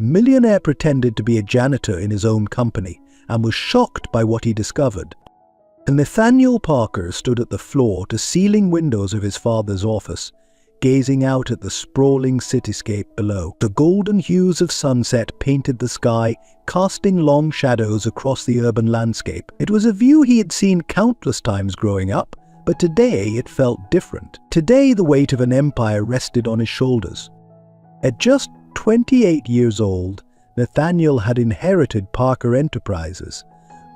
Millionaire pretended to be a janitor in his own company and was shocked by what he discovered. Nathaniel Parker stood at the floor-to-ceiling windows of his father's office, gazing out at the sprawling cityscape below. The golden hues of sunset painted the sky, casting long shadows across the urban landscape. It was a view he had seen countless times growing up, but today it felt different. Today the weight of an empire rested on his shoulders. At just 28 years old, Nathaniel had inherited Parker Enterprises,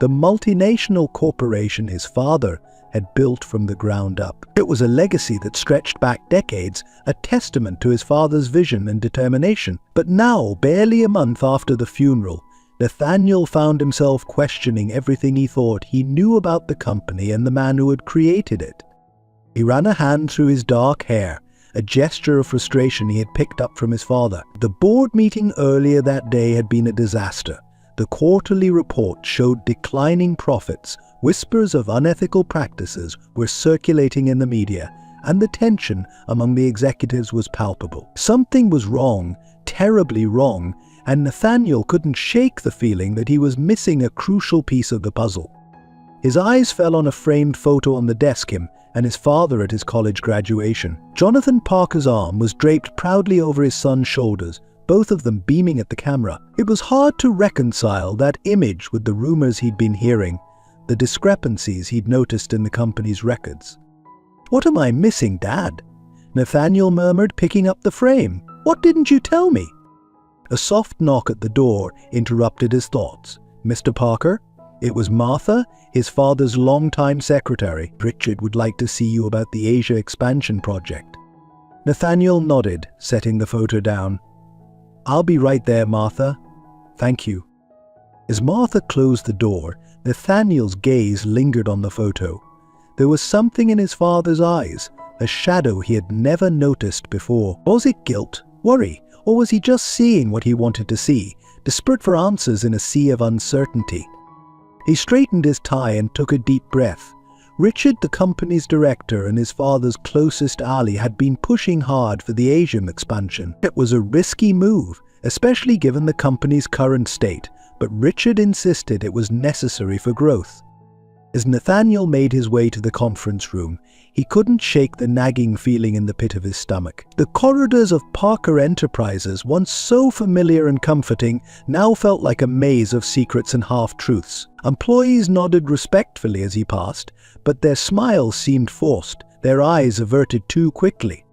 the multinational corporation his father had built from the ground up. It was a legacy that stretched back decades, a testament to his father's vision and determination. But now, barely a month after the funeral, Nathaniel found himself questioning everything he thought he knew about the company and the man who had created it. He ran a hand through his dark hair, a gesture of frustration he had picked up from his father. The board meeting earlier that day had been a disaster. The quarterly report showed declining profits, whispers of unethical practices were circulating in the media, and the tension among the executives was palpable. Something was wrong, terribly wrong, and Nathaniel couldn't shake the feeling that he was missing a crucial piece of the puzzle. His eyes fell on a framed photo on the desk him and his father at his college graduation. Jonathan Parker's arm was draped proudly over his son's shoulders, both of them beaming at the camera. It was hard to reconcile that image with the rumors he'd been hearing, the discrepancies he'd noticed in the company's records. "What am I missing, Dad?" Nathaniel murmured, picking up the frame. "What didn't you tell me?" A soft knock at the door interrupted his thoughts. "Mr. Parker?" It was Martha, his father's longtime secretary. "Richard would like to see you about the Asia expansion project." Nathaniel nodded, setting the photo down. "I'll be right there, Martha. Thank you." As Martha closed the door, Nathaniel's gaze lingered on the photo. There was something in his father's eyes, a shadow he had never noticed before. Was it guilt, worry, or was he just seeing what he wanted to see, desperate for answers in a sea of uncertainty? He straightened his tie and took a deep breath. Richard, the company's director and his father's closest ally, had been pushing hard for the Asian expansion. It was a risky move, especially given the company's current state, but Richard insisted it was necessary for growth. As Nathaniel made his way to the conference room, he couldn't shake the nagging feeling in the pit of his stomach. The corridors of Parker Enterprises, once so familiar and comforting, now felt like a maze of secrets and half-truths. Employees nodded respectfully as he passed, but their smiles seemed forced, their eyes averted too quickly.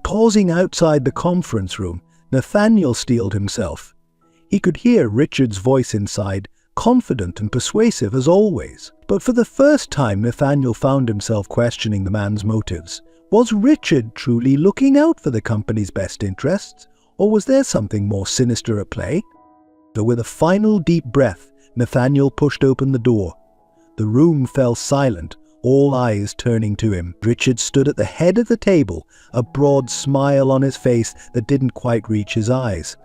Pausing outside the conference room, Nathaniel steeled himself. He could hear Richard's voice inside, confident and persuasive as always. But for the first time, Nathaniel found himself questioning the man's motives. Was Richard truly looking out for the company's best interests, or was there something more sinister at play? So with a final deep breath, Nathaniel pushed open the door. The room fell silent, all eyes turning to him. Richard stood at the head of the table, a broad smile on his face that didn't quite reach his eyes.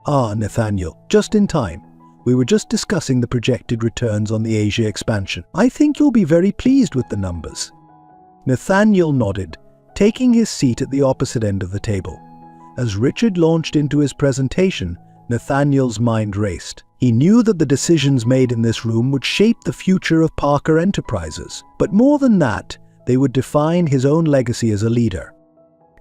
"Ah, Nathaniel, just in time. We were just discussing the projected returns on the Asia expansion. I think you'll be very pleased with the numbers." Nathaniel nodded, taking his seat at the opposite end of the table. As Richard launched into his presentation, Nathaniel's mind raced. He knew that the decisions made in this room would shape the future of Parker Enterprises. But more than that, they would define his own legacy as a leader.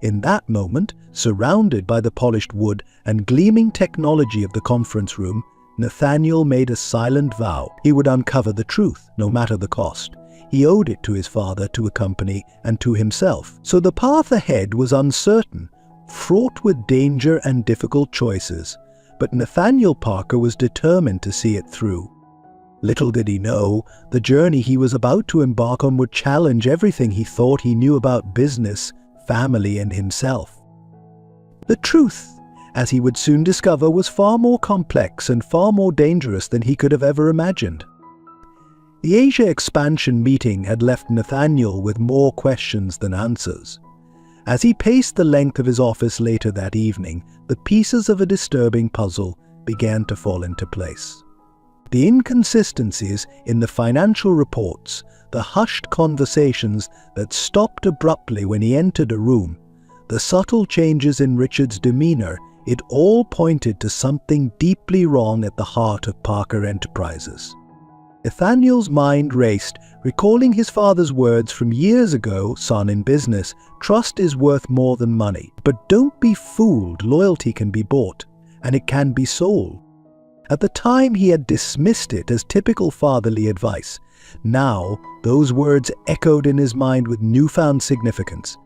In that moment, surrounded by the polished wood and gleaming technology of the conference room, Nathaniel made a silent vow. He would uncover the truth, no matter the cost. He owed it to his father, to a company, and to himself. So the path ahead was uncertain, fraught with danger and difficult choices. But Nathaniel Parker was determined to see it through. Little did he know, the journey he was about to embark on would challenge everything he thought he knew about business, family, and himself. The truth, as he would soon discover, was far more complex and far more dangerous than he could have ever imagined. The Asia expansion meeting had left Nathaniel with more questions than answers. As he paced the length of his office later that evening, the pieces of a disturbing puzzle began to fall into place. The inconsistencies in the financial reports, the hushed conversations that stopped abruptly when he entered a room, the subtle changes in Richard's demeanor It all pointed to something deeply wrong at the heart of Parker Enterprises. Nathaniel's mind raced, recalling his father's words from years ago: "Son, in business, trust is worth more than money. But don't be fooled, loyalty can be bought, and it can be sold." At the time, he had dismissed it as typical fatherly advice. Now, those words echoed in his mind with newfound significance.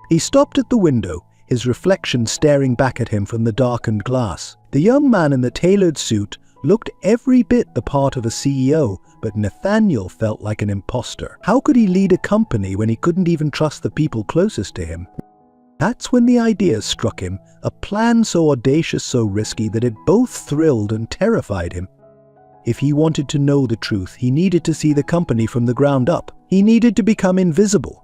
He stopped at the window, his reflection staring back at him from the darkened glass. The young man in the tailored suit looked every bit the part of a CEO, but Nathaniel felt like an imposter. How could he lead a company when he couldn't even trust the people closest to him? That's when the idea struck him, a plan so audacious, so risky, that it both thrilled and terrified him. If he wanted to know the truth, he needed to see the company from the ground up. He needed to become invisible.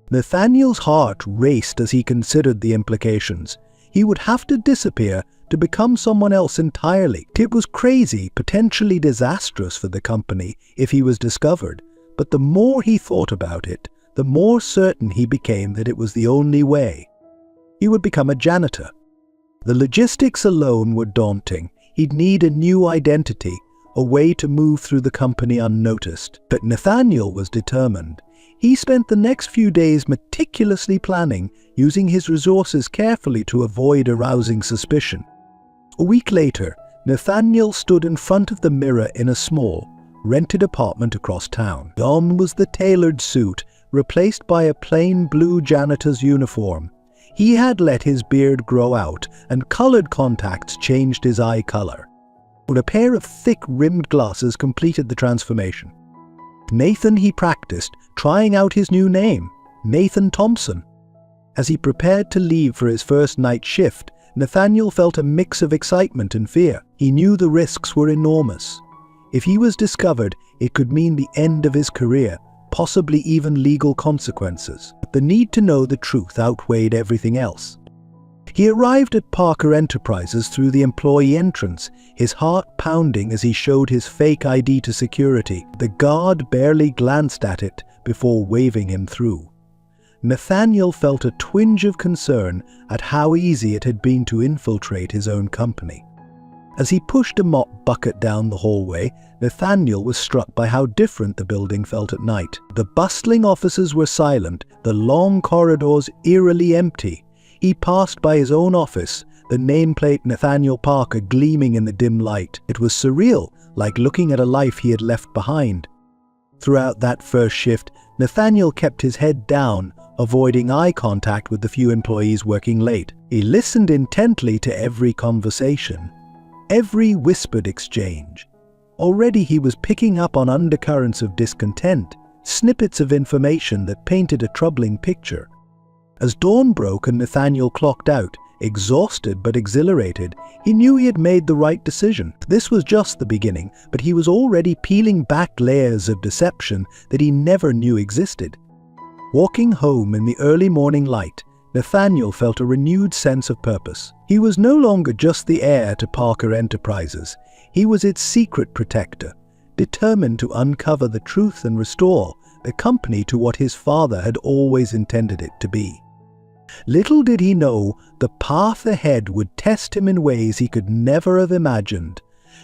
Nathaniel's heart raced as he considered the implications. He would have to disappear to become someone else entirely. It was crazy, potentially disastrous for the company if he was discovered, but the more he thought about it, the more certain he became that it was the only way. He would become a janitor. The logistics alone were daunting. He'd need a new identity, a way to move through the company unnoticed. But Nathaniel was determined. He spent the next few days meticulously planning, using his resources carefully to avoid arousing suspicion. A week later, Nathaniel stood in front of the mirror in a small, rented apartment across town. Gone was the tailored suit, replaced by a plain blue janitor's uniform. He had let his beard grow out, and colored contacts changed his eye color. But a pair of thick rimmed glasses completed the transformation. Nathan, he practiced, trying out his new name, Nathan Thompson. As he prepared to leave for his first night shift, Nathaniel felt a mix of excitement and fear. He knew the risks were enormous. If he was discovered, it could mean the end of his career, possibly even legal consequences. But the need to know the truth outweighed everything else. He arrived at Parker Enterprises through the employee entrance, his heart pounding as he showed his fake ID to security. The guard barely glanced at it before waving him through. Nathaniel felt a twinge of concern at how easy it had been to infiltrate his own company. As he pushed a mop bucket down the hallway, Nathaniel was struck by how different the building felt at night. The bustling offices were silent, the long corridors eerily empty. He passed by his own office, the nameplate Nathaniel Parker gleaming in the dim light. It was surreal, like looking at a life he had left behind. Throughout that first shift, Nathaniel kept his head down, avoiding eye contact with the few employees working late. He listened intently to every conversation, every whispered exchange. Already he was picking up on undercurrents of discontent, snippets of information that painted a troubling picture. As dawn broke and Nathaniel clocked out, exhausted but exhilarated, he knew he had made the right decision. This was just the beginning, but he was already peeling back layers of deception that he never knew existed. Walking home in the early morning light, Nathaniel felt a renewed sense of purpose. He was no longer just the heir to Parker Enterprises. He was its secret protector, determined to uncover the truth and restore the company to what his father had always intended it to be. Little did he know the path ahead would test him in ways he could never have imagined,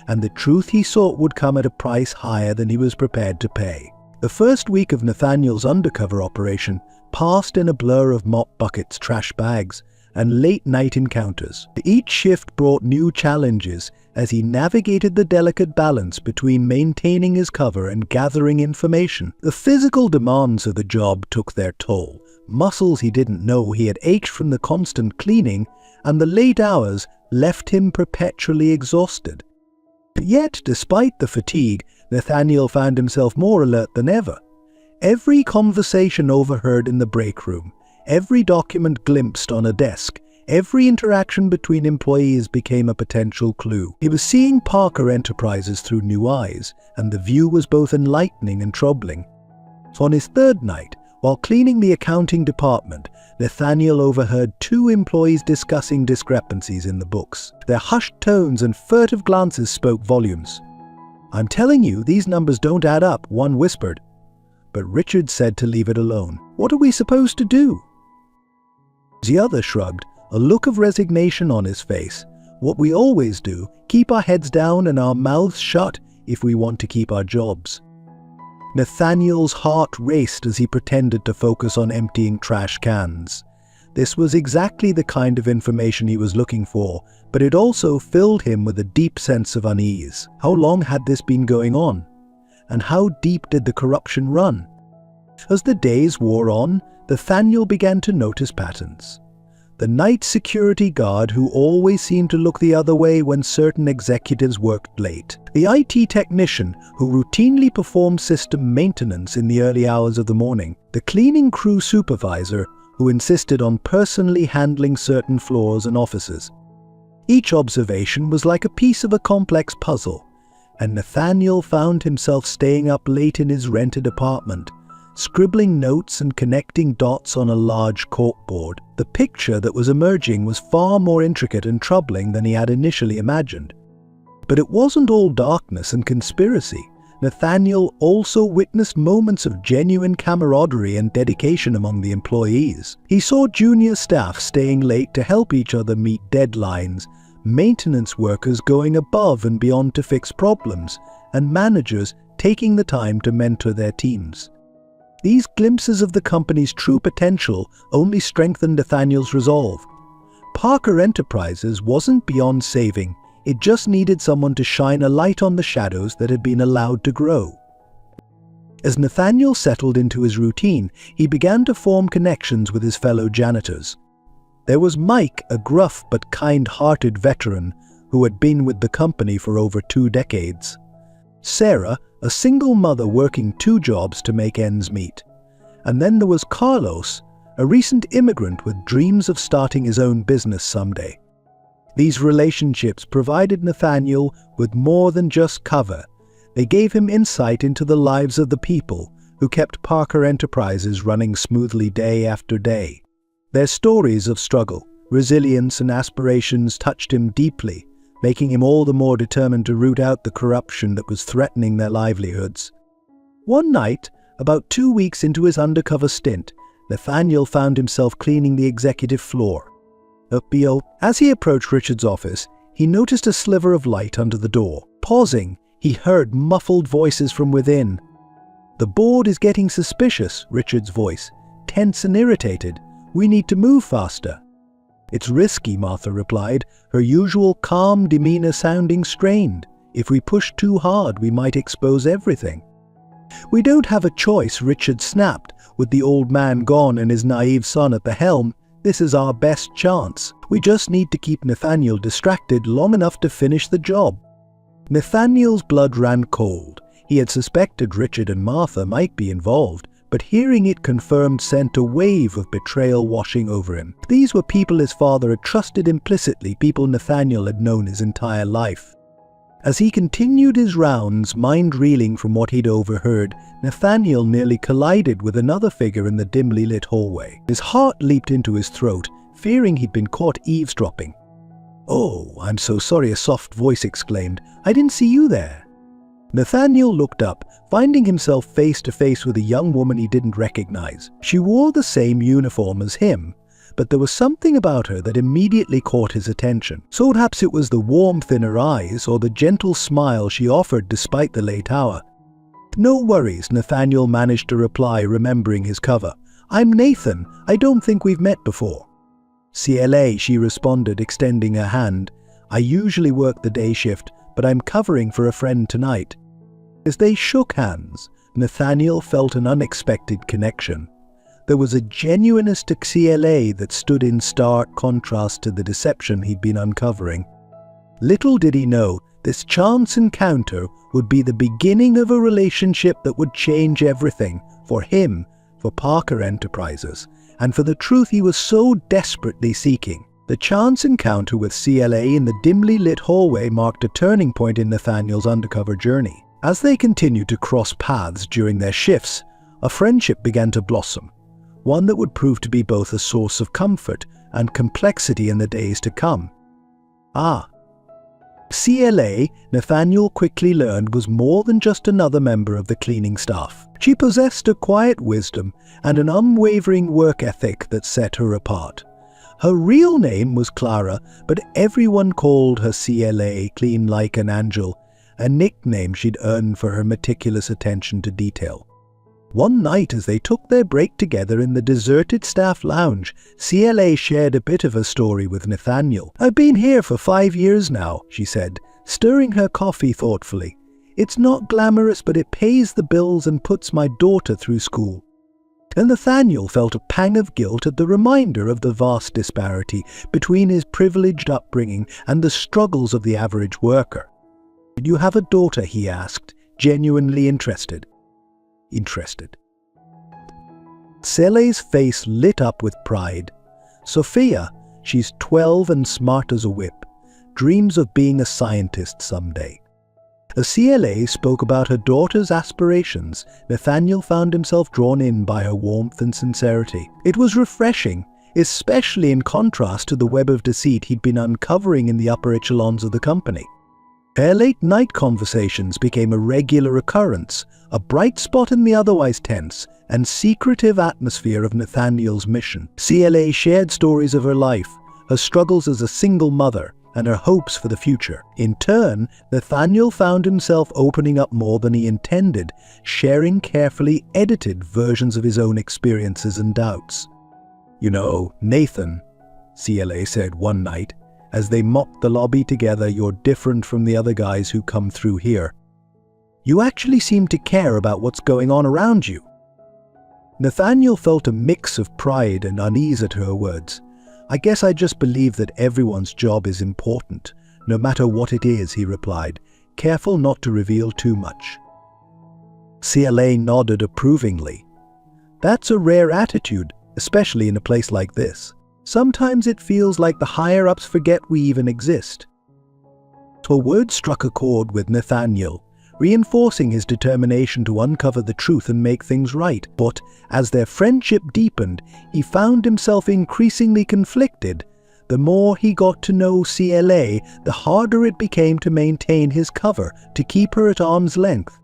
and the truth he sought would come at a price higher than he was prepared to pay. The first week of Nathaniel's undercover operation passed in a blur of mop buckets, trash bags, and late-night encounters. Each shift brought new challenges as he navigated the delicate balance between maintaining his cover and gathering information. The physical demands of the job took their toll. Muscles he didn't know he had ached from the constant cleaning, and the late hours left him perpetually exhausted. Yet, despite the fatigue, Nathaniel found himself more alert than ever. Every conversation overheard in the break room, every document glimpsed on a desk, every interaction between employees became a potential clue. He was seeing Parker Enterprises through new eyes, and the view was both enlightening and troubling. So on his third night, while cleaning the accounting department, Nathaniel overheard two employees discussing discrepancies in the books. Their hushed tones and furtive glances spoke volumes. "I'm telling you, these numbers don't add up," one whispered. But Richard said to leave it alone. "What are we supposed to do?" The other shrugged. a look of resignation on his face. What we always do, keep our heads down and our mouths shut if we want to keep our jobs. Nathaniel's heart raced as he pretended to focus on emptying trash cans. This was exactly the kind of information he was looking for, but it also filled him with a deep sense of unease. How long had this been going on? And how deep did the corruption run? As the days wore on, Nathaniel began to notice patterns. The night security guard who always seemed to look the other way when certain executives worked late. The IT technician who routinely performed system maintenance in the early hours of the morning. The cleaning crew supervisor who insisted on personally handling certain floors and offices. Each observation was like a piece of a complex puzzle, and Nathaniel found himself staying up late in his rented apartment, scribbling notes and connecting dots on a large corkboard. The picture that was emerging was far more intricate and troubling than he had initially imagined. But it wasn't all darkness and conspiracy. Nathaniel also witnessed moments of genuine camaraderie and dedication among the employees. He saw junior staff staying late to help each other meet deadlines, maintenance workers going above and beyond to fix problems, and managers taking the time to mentor their teams. These glimpses of the company's true potential only strengthened Nathaniel's resolve. Parker Enterprises wasn't beyond saving, it just needed someone to shine a light on the shadows that had been allowed to grow. As Nathaniel settled into his routine, he began to form connections with his fellow janitors. There was Mike, a gruff but kind-hearted veteran who had been with the company for over 2 decades. Sarah, a single mother working 2 jobs to make ends meet. And then there was Carlos, a recent immigrant with dreams of starting his own business someday. These relationships provided Nathaniel with more than just cover. They gave him insight into the lives of the people who kept Parker Enterprises running smoothly day after day. Their stories of struggle, resilience, and aspirations touched him deeply, making him all the more determined to root out the corruption that was threatening their livelihoods. One night, about 2 weeks into his undercover stint, Nathaniel found himself cleaning the executive floor. As he approached Richard's office, he noticed a sliver of light under the door. Pausing, he heard muffled voices from within. "The board is getting suspicious," Richard's voice, tense and irritated. "We need to move faster." "It's risky," Martha replied, her usual calm demeanor sounding strained. "If we push too hard, we might expose everything." "We don't have a choice," Richard snapped. "With the old man gone and his naive son at the helm, this is our best chance. We just need to keep Nathaniel distracted long enough to finish the job." Nathaniel's blood ran cold. He had suspected Richard and Martha might be involved, but hearing it confirmed sent a wave of betrayal washing over him. These were people his father had trusted implicitly, people Nathaniel had known his entire life. As he continued his rounds, mind reeling from what he'd overheard, Nathaniel nearly collided with another figure in the dimly lit hallway. His heart leaped into his throat, fearing he'd been caught eavesdropping. "Oh, I'm so sorry," a soft voice exclaimed. "I didn't see you there." Nathaniel looked up, finding himself face to face with a young woman he didn't recognize. She wore the same uniform as him, but there was something about her that immediately caught his attention. So perhaps it was the warmth in her eyes or the gentle smile she offered despite the late hour. "No worries," Nathaniel managed to reply, remembering his cover. "I'm Nathan. I don't think we've met before." "CLA," she responded, extending her hand. "I usually work the day shift, but I'm covering for a friend tonight." As they shook hands, Nathaniel felt an unexpected connection. There was a genuineness to CLA that stood in stark contrast to the deception he'd been uncovering. Little did he know, this chance encounter would be the beginning of a relationship that would change everything, for him, for Parker Enterprises, and for the truth he was so desperately seeking. The chance encounter with CLA in the dimly lit hallway marked a turning point in Nathaniel's undercover journey. As they continued to cross paths during their shifts, a friendship began to blossom, one that would prove to be both a source of comfort and complexity in the days to come. CLA, Nathaniel quickly learned, was more than just another member of the cleaning staff. She possessed a quiet wisdom and an unwavering work ethic that set her apart. Her real name was Clara, but everyone called her CLA, clean like an angel, a nickname she'd earned for her meticulous attention to detail. One night, as they took their break together in the deserted staff lounge, CLA shared a bit of her story with Nathaniel. "I've been here for 5 years now," she said, stirring her coffee thoughtfully. "It's not glamorous, but it pays the bills and puts my daughter through school." And Nathaniel felt a pang of guilt at the reminder of the vast disparity between his privileged upbringing and the struggles of the average worker. "Do you have a daughter?" he asked, genuinely interested. Cele's face lit up with pride. "Sophia, she's 12 and smart as a whip, dreams of being a scientist someday." As CLA spoke about her daughter's aspirations, Nathaniel found himself drawn in by her warmth and sincerity. It was refreshing, especially in contrast to the web of deceit he'd been uncovering in the upper echelons of the company. Their late-night conversations became a regular occurrence, a bright spot in the otherwise tense and secretive atmosphere of Nathaniel's mission. CLA shared stories of her life, her struggles as a single mother, and her hopes for the future. In turn, Nathaniel found himself opening up more than he intended, sharing carefully edited versions of his own experiences and doubts. "You know, Nathan," CLA said one night, as they mopped the lobby together, "you're different from the other guys who come through here. You actually seem to care about what's going on around you." Nathaniel felt a mix of pride and unease at her words. "I guess I just believe that everyone's job is important, no matter what it is," he replied, careful not to reveal too much. CLA nodded approvingly. "That's a rare attitude, especially in a place like this. Sometimes it feels like the higher-ups forget we even exist." Her words struck a chord with Nathaniel, reinforcing his determination to uncover the truth and make things right. But as their friendship deepened, he found himself increasingly conflicted. The more he got to know CLA, the harder it became to maintain his cover, to keep her at arm's length.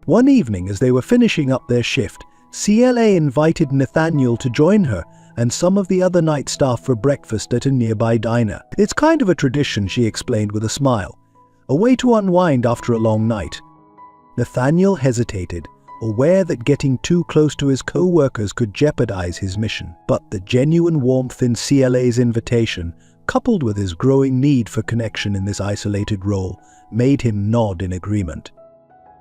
One evening, as they were finishing up their shift, CLA invited Nathaniel to join her and some of the other night staff for breakfast at a nearby diner. "It's kind of a tradition," she explained with a smile. "A way to unwind after a long night." Nathaniel hesitated, aware that getting too close to his co-workers could jeopardize his mission. But the genuine warmth in CLA's invitation, coupled with his growing need for connection in this isolated role, made him nod in agreement.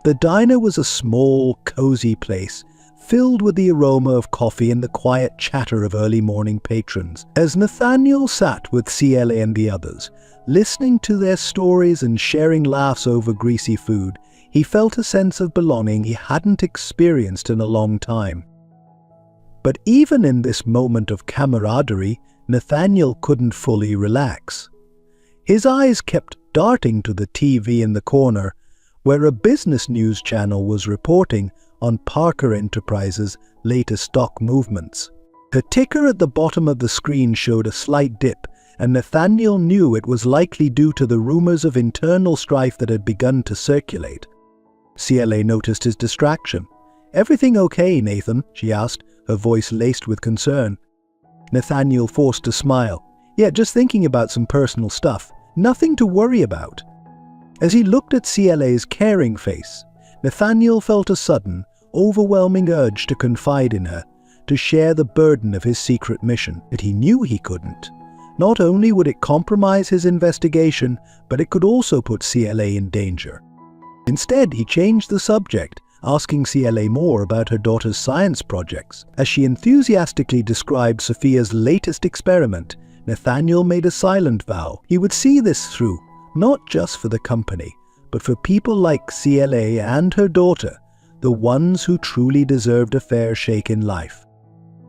The diner was a small, cozy place, filled with the aroma of coffee and the quiet chatter of early morning patrons. As Nathaniel sat with CLA and the others, listening to their stories and sharing laughs over greasy food, he felt a sense of belonging he hadn't experienced in a long time. But even in this moment of camaraderie, Nathaniel couldn't fully relax. His eyes kept darting to the TV in the corner, where a business news channel was reporting on Parker Enterprises' latest stock movements. The ticker at the bottom of the screen showed a slight dip, and Nathaniel knew it was likely due to the rumors of internal strife that had begun to circulate. CLA noticed his distraction. "Everything okay, Nathan?" she asked, her voice laced with concern. Nathaniel forced a smile. "Yeah, just thinking about some personal stuff. Nothing to worry about." As he looked at CLA's caring face, Nathaniel felt a sudden, overwhelming urge to confide in her, to share the burden of his secret mission. But he knew he couldn't. Not only would it compromise his investigation, but it could also put CLA in danger. Instead, he changed the subject, asking CLA more about her daughter's science projects. As she enthusiastically described Sophia's latest experiment, Nathaniel made a silent vow. He would see this through, not just for the company, but for people like CLA and her daughter, the ones who truly deserved a fair shake in life.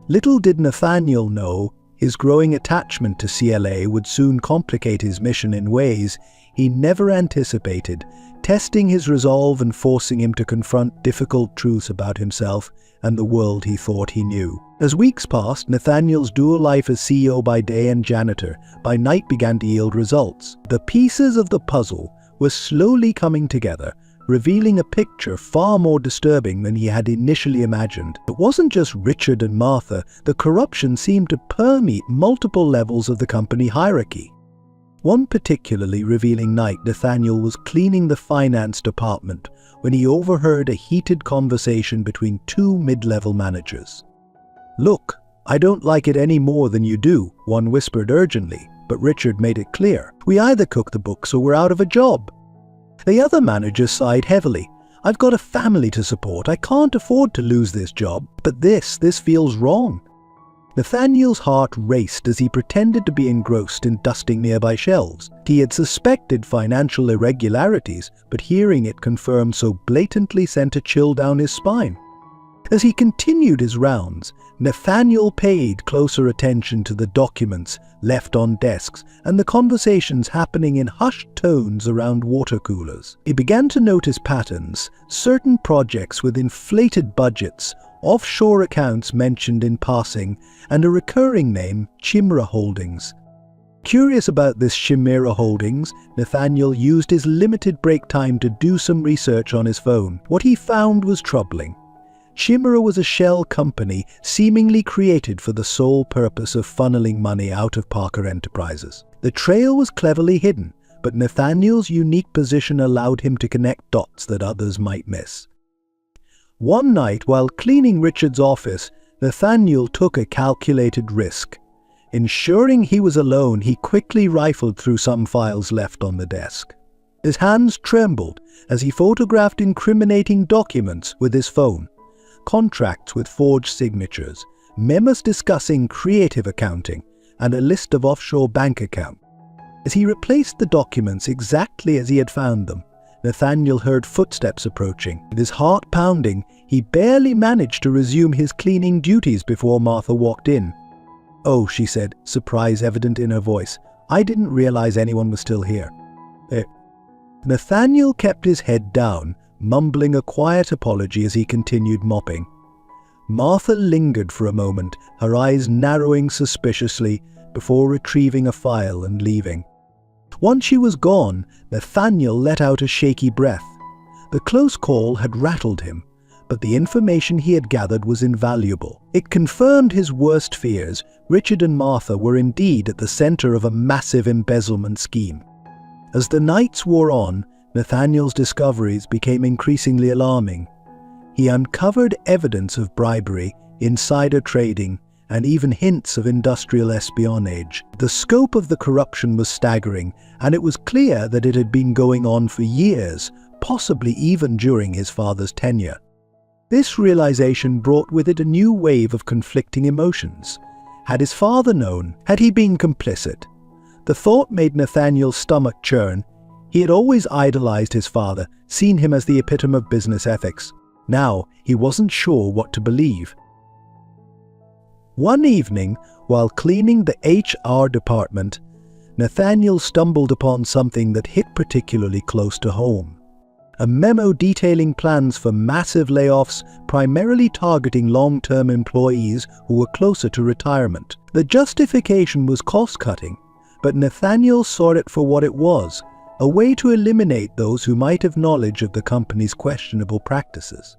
Little did Nathaniel know, his growing attachment to CLA would soon complicate his mission in ways he never anticipated, testing his resolve and forcing him to confront difficult truths about himself and the world he thought he knew. As weeks passed, Nathaniel's dual life as CEO by day and janitor by night began to yield results. The pieces of the puzzle were slowly coming together, revealing a picture far more disturbing than he had initially imagined. It wasn't just Richard and Martha, the corruption seemed to permeate multiple levels of the company hierarchy. One particularly revealing night, Nathaniel was cleaning the finance department when he overheard a heated conversation between two mid-level managers. "Look, I don't like it any more than you do," one whispered urgently, but Richard made it clear. "We either cook the books or we're out of a job." The other manager sighed heavily. "I've got a family to support. I can't afford to lose this job, but this feels wrong." Nathaniel's heart raced as he pretended to be engrossed in dusting nearby shelves. He had suspected financial irregularities, but hearing it confirmed so blatantly sent a chill down his spine. As he continued his rounds, Nathaniel paid closer attention to the documents left on desks and the conversations happening in hushed tones around water coolers. He began to notice patterns, certain projects with inflated budgets, offshore accounts mentioned in passing, and a recurring name, Chimera Holdings. Curious about this Chimera Holdings, Nathaniel used his limited break time to do some research on his phone. What he found was troubling. Chimera was a shell company seemingly created for the sole purpose of funneling money out of Parker Enterprises. The trail was cleverly hidden, but Nathaniel's unique position allowed him to connect dots that others might miss. One night, while cleaning Richard's office, Nathaniel took a calculated risk. Ensuring he was alone, he quickly rifled through some files left on the desk. His hands trembled as he photographed incriminating documents with his phone. Contracts with forged signatures, memos discussing creative accounting, and a list of offshore bank accounts. As he replaced the documents exactly as he had found them, Nathaniel heard footsteps approaching. With his heart pounding, he barely managed to resume his cleaning duties before Martha walked in. "Oh," she said, surprise evident in her voice. "I didn't realize anyone was still here." Nathaniel kept his head down, mumbling a quiet apology as he continued mopping. Martha lingered for a moment, her eyes narrowing suspiciously before retrieving a file and leaving. Once she was gone, Nathaniel let out a shaky breath. The close call had rattled him, but the information he had gathered was invaluable. It confirmed his worst fears. Richard and Martha were indeed at the center of a massive embezzlement scheme. As the nights wore on, Nathaniel's discoveries became increasingly alarming. He uncovered evidence of bribery, insider trading, and even hints of industrial espionage. The scope of the corruption was staggering, and it was clear that it had been going on for years, possibly even during his father's tenure. This realization brought with it a new wave of conflicting emotions. Had his father known? Had he been complicit? The thought made Nathaniel's stomach churn. He had always idolized his father, seen him as the epitome of business ethics. Now, he wasn't sure what to believe. One evening, while cleaning the HR department, Nathaniel stumbled upon something that hit particularly close to home. A memo detailing plans for massive layoffs, primarily targeting long-term employees who were closer to retirement. The justification was cost-cutting, but Nathaniel saw it for what it was, a way to eliminate those who might have knowledge of the company's questionable practices.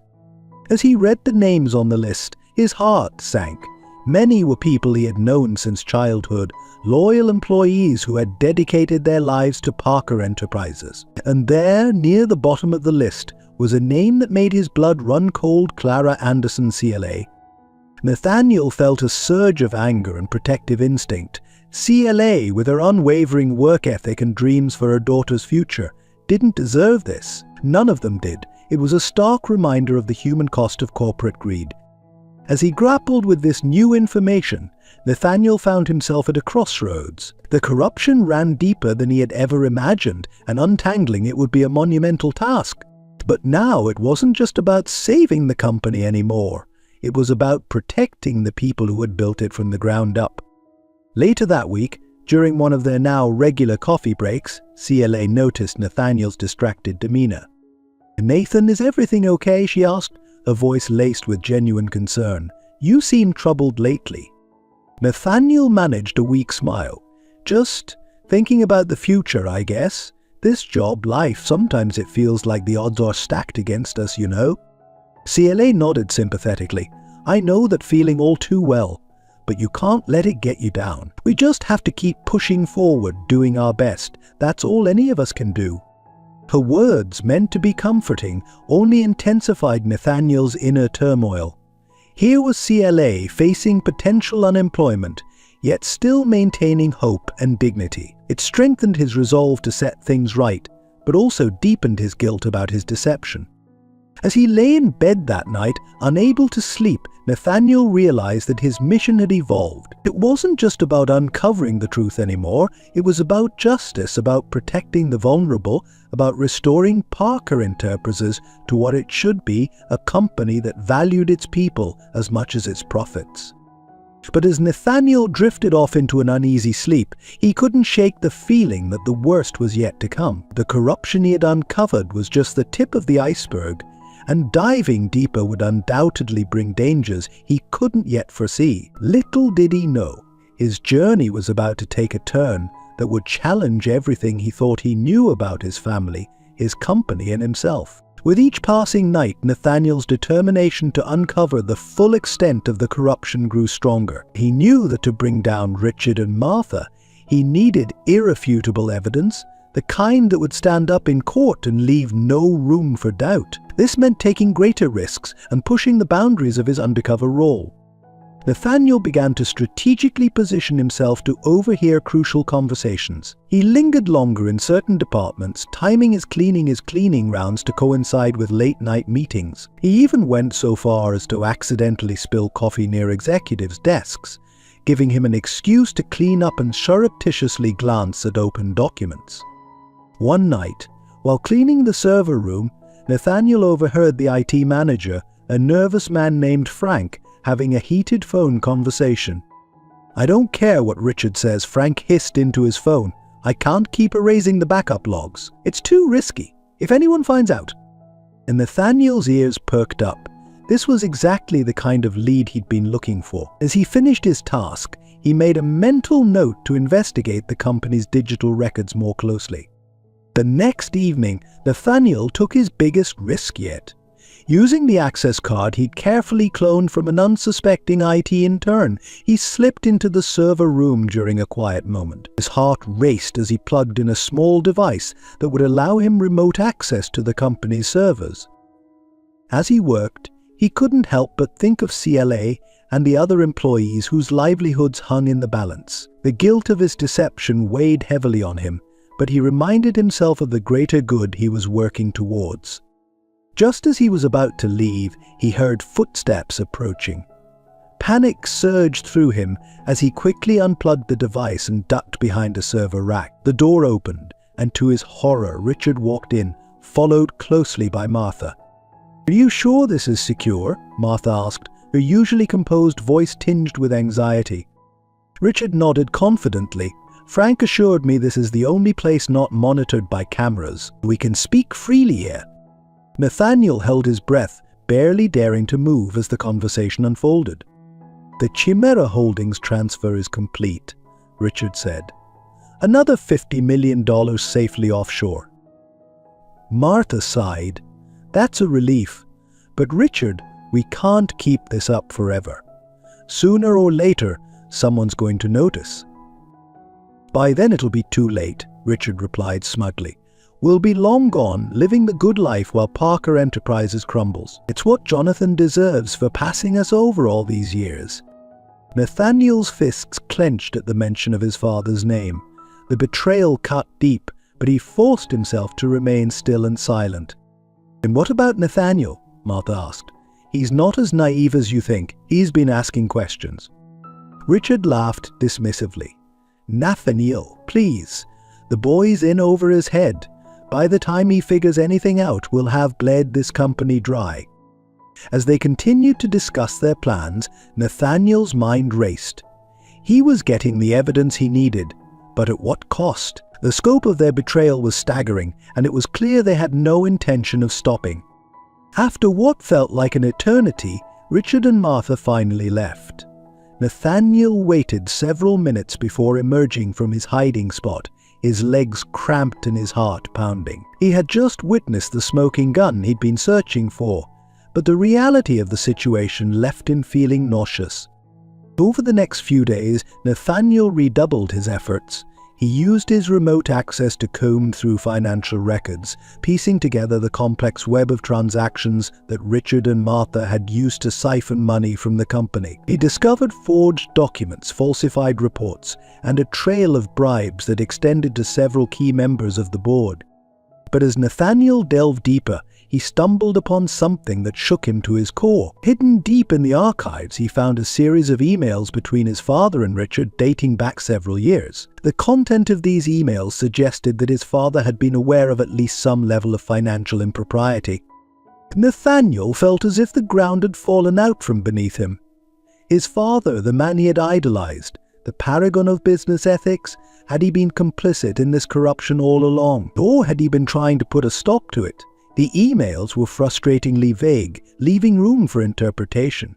As he read the names on the list, his heart sank. Many were people he had known since childhood, loyal employees who had dedicated their lives to Parker Enterprises. And there, near the bottom of the list, was a name that made his blood run cold: Clara Anderson, CLA. Nathaniel felt a surge of anger and protective instinct. CLA, with her unwavering work ethic and dreams for her daughter's future, didn't deserve this. None of them did. It was a stark reminder of the human cost of corporate greed. As he grappled with this new information, Nathaniel found himself at a crossroads. The corruption ran deeper than he had ever imagined, and untangling it would be a monumental task. But now it wasn't just about saving the company anymore. It was about protecting the people who had built it from the ground up. Later that week, during one of their now regular coffee breaks, CLA noticed Nathaniel's distracted demeanor. "Nathan, is everything okay?" she asked, a voice laced with genuine concern. "You seem troubled lately." Nathaniel managed a weak smile. "Just thinking about the future, I guess. This job life, sometimes it feels like the odds are stacked against us, you know? CLA nodded sympathetically. I know that feeling all too well, but you can't let it get you down. We just have to keep pushing forward, doing our best. That's all any of us can do. Her words, meant to be comforting, only intensified Nathaniel's inner turmoil. Here was CLA facing potential unemployment, yet still maintaining hope and dignity. It strengthened his resolve to set things right, but also deepened his guilt about his deception. As he lay in bed that night, unable to sleep, Nathaniel realized that his mission had evolved. It wasn't just about uncovering the truth anymore, it was about justice, about protecting the vulnerable, about restoring Parker Enterprises to what it should be, a company that valued its people as much as its profits. But as Nathaniel drifted off into an uneasy sleep, he couldn't shake the feeling that the worst was yet to come. The corruption he had uncovered was just the tip of the iceberg, and diving deeper would undoubtedly bring dangers he couldn't yet foresee. Little did he know, his journey was about to take a turn that would challenge everything he thought he knew about his family, his company, and himself. With each passing night, Nathaniel's determination to uncover the full extent of the corruption grew stronger. He knew that to bring down Richard and Martha, he needed irrefutable evidence, the kind that would stand up in court and leave no room for doubt. This meant taking greater risks and pushing the boundaries of his undercover role. Nathaniel began to strategically position himself to overhear crucial conversations. He lingered longer in certain departments, timing his cleaning rounds to coincide with late-night meetings. He even went so far as to accidentally spill coffee near executives' desks, giving him an excuse to clean up and surreptitiously glance at open documents. One night, while cleaning the server room, Nathaniel overheard the IT manager, a nervous man named Frank, having a heated phone conversation. "I don't care what Richard says," Frank hissed into his phone. "I can't keep erasing the backup logs. It's too risky. If anyone finds out." And Nathaniel's ears perked up. This was exactly the kind of lead he'd been looking for. As he finished his task, he made a mental note to investigate the company's digital records more closely. The next evening, Nathaniel took his biggest risk yet. Using the access card he'd carefully cloned from an unsuspecting IT intern, he slipped into the server room during a quiet moment. His heart raced as he plugged in a small device that would allow him remote access to the company's servers. As he worked, he couldn't help but think of CLA and the other employees whose livelihoods hung in the balance. The guilt of his deception weighed heavily on him, but he reminded himself of the greater good he was working towards. Just as he was about to leave, he heard footsteps approaching. Panic surged through him as he quickly unplugged the device and ducked behind a server rack. The door opened, and to his horror, Richard walked in, followed closely by Martha. "Are you sure this is secure?" Martha asked, her usually composed voice tinged with anxiety. Richard nodded confidently. "Frank assured me this is the only place not monitored by cameras. We can speak freely here." Nathaniel held his breath, barely daring to move as the conversation unfolded. "The Chimera Holdings transfer is complete," Richard said. "Another $50 million safely offshore." Martha sighed. "That's a relief. But Richard, we can't keep this up forever. Sooner or later, someone's going to notice." "By then it'll be too late," Richard replied smugly. "We'll be long gone, living the good life while Parker Enterprises crumbles. It's what Jonathan deserves for passing us over all these years." Nathaniel's fists clenched at the mention of his father's name. The betrayal cut deep, but he forced himself to remain still and silent. "And what about Nathaniel?" Martha asked. "He's not as naive as you think. He's been asking questions." Richard laughed dismissively. "Nathaniel, please. The boy's in over his head. By the time he figures anything out, we'll have bled this company dry." As they continued to discuss their plans, Nathaniel's mind raced. He was getting the evidence he needed, but at what cost? The scope of their betrayal was staggering, and it was clear they had no intention of stopping. After what felt like an eternity, Richard and Martha finally left. Nathaniel waited several minutes before emerging from his hiding spot, his legs cramped and his heart pounding. He had just witnessed the smoking gun he'd been searching for, but the reality of the situation left him feeling nauseous. Over the next few days, Nathaniel redoubled his efforts. He used his remote access to comb through financial records, piecing together the complex web of transactions that Richard and Martha had used to siphon money from the company. He discovered forged documents, falsified reports, and a trail of bribes that extended to several key members of the board. But as Nathaniel delved deeper, he stumbled upon something that shook him to his core. Hidden deep in the archives, he found a series of emails between his father and Richard dating back several years. The content of these emails suggested that his father had been aware of at least some level of financial impropriety. Nathaniel felt as if the ground had fallen out from beneath him. His father, the man he had idolized, the paragon of business ethics, had he been complicit in this corruption all along? Or had he been trying to put a stop to it? The emails were frustratingly vague, leaving room for interpretation.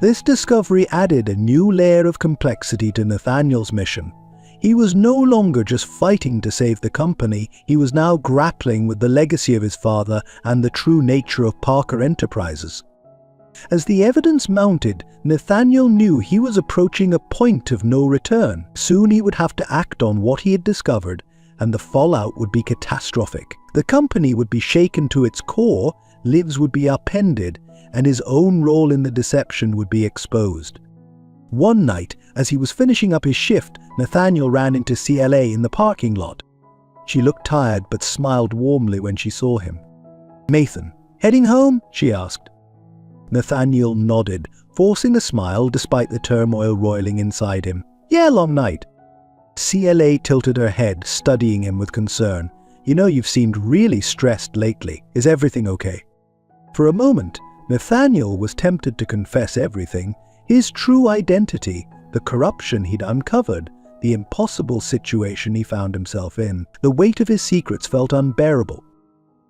This discovery added a new layer of complexity to Nathaniel's mission. He was no longer just fighting to save the company, he was now grappling with the legacy of his father and the true nature of Parker Enterprises. As the evidence mounted, Nathaniel knew he was approaching a point of no return. Soon he would have to act on what he had discovered, and the fallout would be catastrophic. The company would be shaken to its core, lives would be upended, and his own role in the deception would be exposed. One night, as he was finishing up his shift, Nathaniel ran into CLA in the parking lot. She looked tired but smiled warmly when she saw him. "Nathan, heading home?" she asked. Nathaniel nodded, forcing a smile despite the turmoil roiling inside him. "Yeah, long night." CLA tilted her head, studying him with concern. "You know, you've seemed really stressed lately. Is everything okay?" For a moment, Nathaniel was tempted to confess everything. His true identity, the corruption he'd uncovered, the impossible situation he found himself in. The weight of his secrets felt unbearable.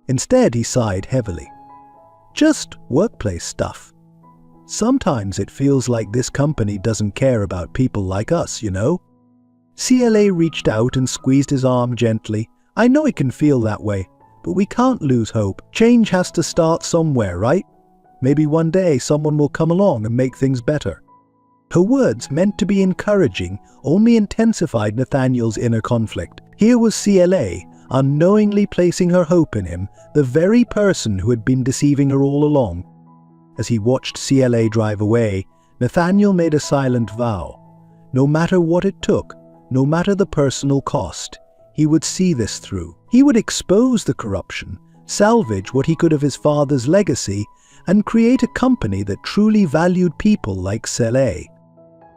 Instead, he sighed heavily. "Just workplace stuff. Sometimes it feels like this company doesn't care about people like us, you know?" CLA reached out and squeezed his arm gently. "I know it can feel that way, but we can't lose hope. Change has to start somewhere, right? Maybe one day someone will come along and make things better." Her words, meant to be encouraging, only intensified Nathaniel's inner conflict. Here was CLA, unknowingly placing her hope in him, the very person who had been deceiving her all along. As he watched CLA drive away, Nathaniel made a silent vow. No matter what it took, no matter the personal cost, he would see this through. He would expose the corruption, salvage what he could of his father's legacy, and create a company that truly valued people like CLA.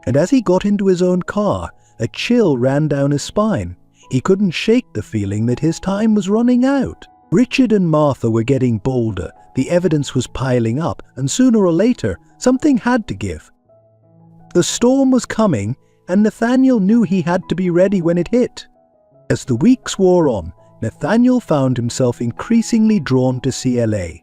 And as he got into his own car, a chill ran down his spine. He couldn't shake the feeling that his time was running out. Richard and Martha were getting bolder, the evidence was piling up, and sooner or later, something had to give. The storm was coming, and Nathaniel knew he had to be ready when it hit. As the weeks wore on, Nathaniel found himself increasingly drawn to CLA.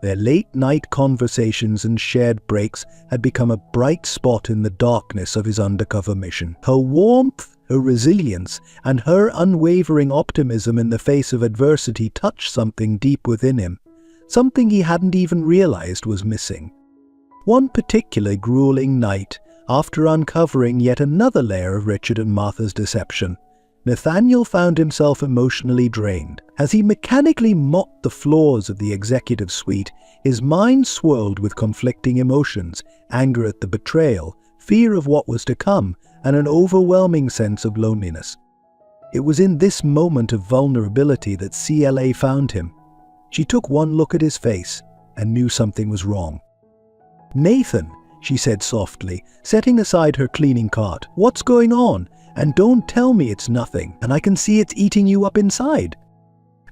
Their late-night conversations and shared breaks had become a bright spot in the darkness of his undercover mission. Her warmth, her resilience, and her unwavering optimism in the face of adversity touched something deep within him, something he hadn't even realized was missing. One particular grueling night, after uncovering yet another layer of Richard and Martha's deception, Nathaniel found himself emotionally drained. As he mechanically mopped the floors of the executive suite, his mind swirled with conflicting emotions, anger at the betrayal, fear of what was to come, and an overwhelming sense of loneliness. It was in this moment of vulnerability that CLA found him. She took one look at his face and knew something was wrong. "Nathan," she said softly, setting aside her cleaning cart, "what's going on? And don't tell me it's nothing, and I can see it's eating you up inside."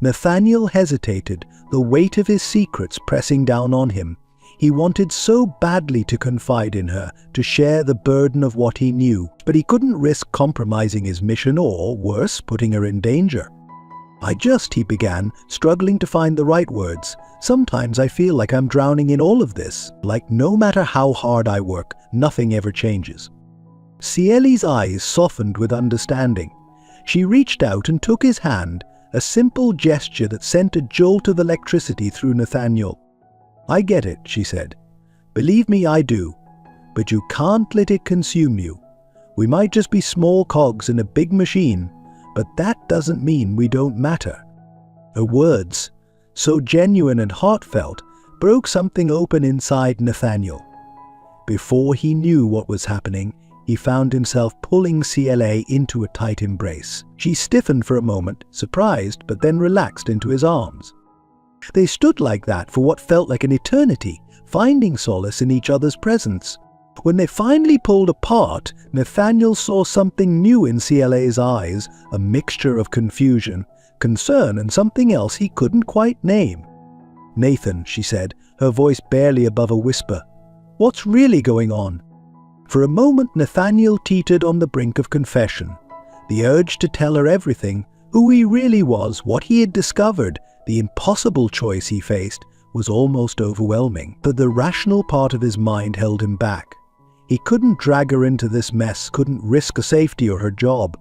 Nathaniel hesitated, the weight of his secrets pressing down on him. He wanted so badly to confide in her, to share the burden of what he knew, but he couldn't risk compromising his mission or, worse, putting her in danger. He began, struggling to find the right words. "Sometimes I feel like I'm drowning in all of this, like no matter how hard I work, nothing ever changes." CLA's eyes softened with understanding. She reached out and took his hand, a simple gesture that sent a jolt of electricity through Nathaniel. "I get it," she said. "Believe me, I do. But you can't let it consume you. We might just be small cogs in a big machine, but that doesn't mean we don't matter." Her words, so genuine and heartfelt, broke something open inside Nathaniel. Before he knew what was happening, he found himself pulling CLA into a tight embrace. She stiffened for a moment, surprised, but then relaxed into his arms. They stood like that for what felt like an eternity, finding solace in each other's presence. When they finally pulled apart, Nathaniel saw something new in CLA's eyes, a mixture of confusion, concern, and something else he couldn't quite name. "Nathan," she said, her voice barely above a whisper, "what's really going on?" For a moment, Nathaniel teetered on the brink of confession. The urge to tell her everything, who he really was, what he had discovered, the impossible choice he faced, was almost overwhelming. But the rational part of his mind held him back. He couldn't drag her into this mess, couldn't risk her safety or her job.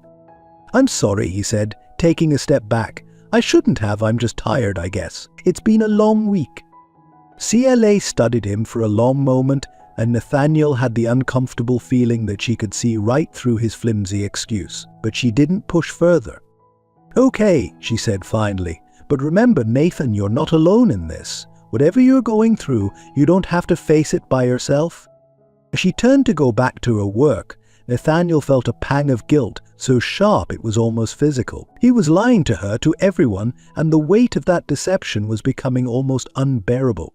"I'm sorry," he said, taking a step back. "I shouldn't have, I'm just tired, I guess. It's been a long week." CLA studied him for a long moment, and Nathaniel had the uncomfortable feeling that she could see right through his flimsy excuse. But she didn't push further. "Okay," she said finally, "but remember, Nathan, you're not alone in this. Whatever you're going through, you don't have to face it by yourself." As she turned to go back to her work, Nathaniel felt a pang of guilt, so sharp it was almost physical. He was lying to her, to everyone, and the weight of that deception was becoming almost unbearable.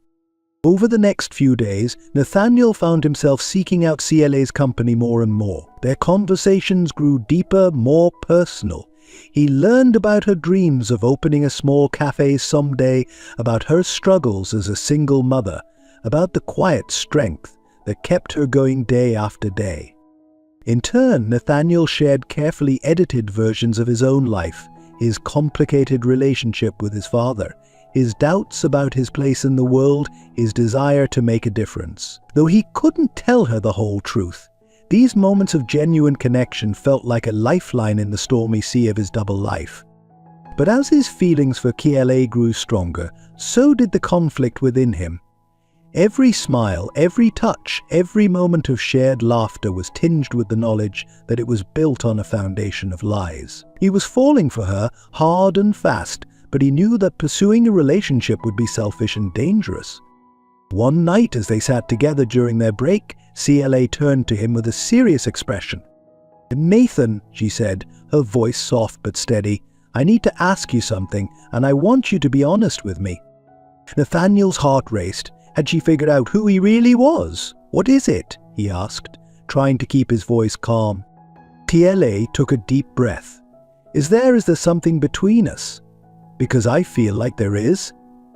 Over the next few days, Nathaniel found himself seeking out CLA's company more and more. Their conversations grew deeper, more personal. He learned about her dreams of opening a small cafe someday, about her struggles as a single mother, about the quiet strength that kept her going day after day. In turn, Nathaniel shared carefully edited versions of his own life, his complicated relationship with his father, his doubts about his place in the world, his desire to make a difference. Though he couldn't tell her the whole truth, these moments of genuine connection felt like a lifeline in the stormy sea of his double life. But as his feelings for KLA grew stronger, so did the conflict within him. Every smile, every touch, every moment of shared laughter was tinged with the knowledge that it was built on a foundation of lies. He was falling for her hard and fast, but he knew that pursuing a relationship would be selfish and dangerous. One night, as they sat together during their break, CLA turned to him with a serious expression. "Nathan," she said, her voice soft but steady, "I need to ask you something, and I want you to be honest with me." Nathaniel's heart raced. Had she figured out who he really was? "What is it?" he asked, trying to keep his voice calm. TLA took a deep breath. Is there something between us? Because I feel like there is,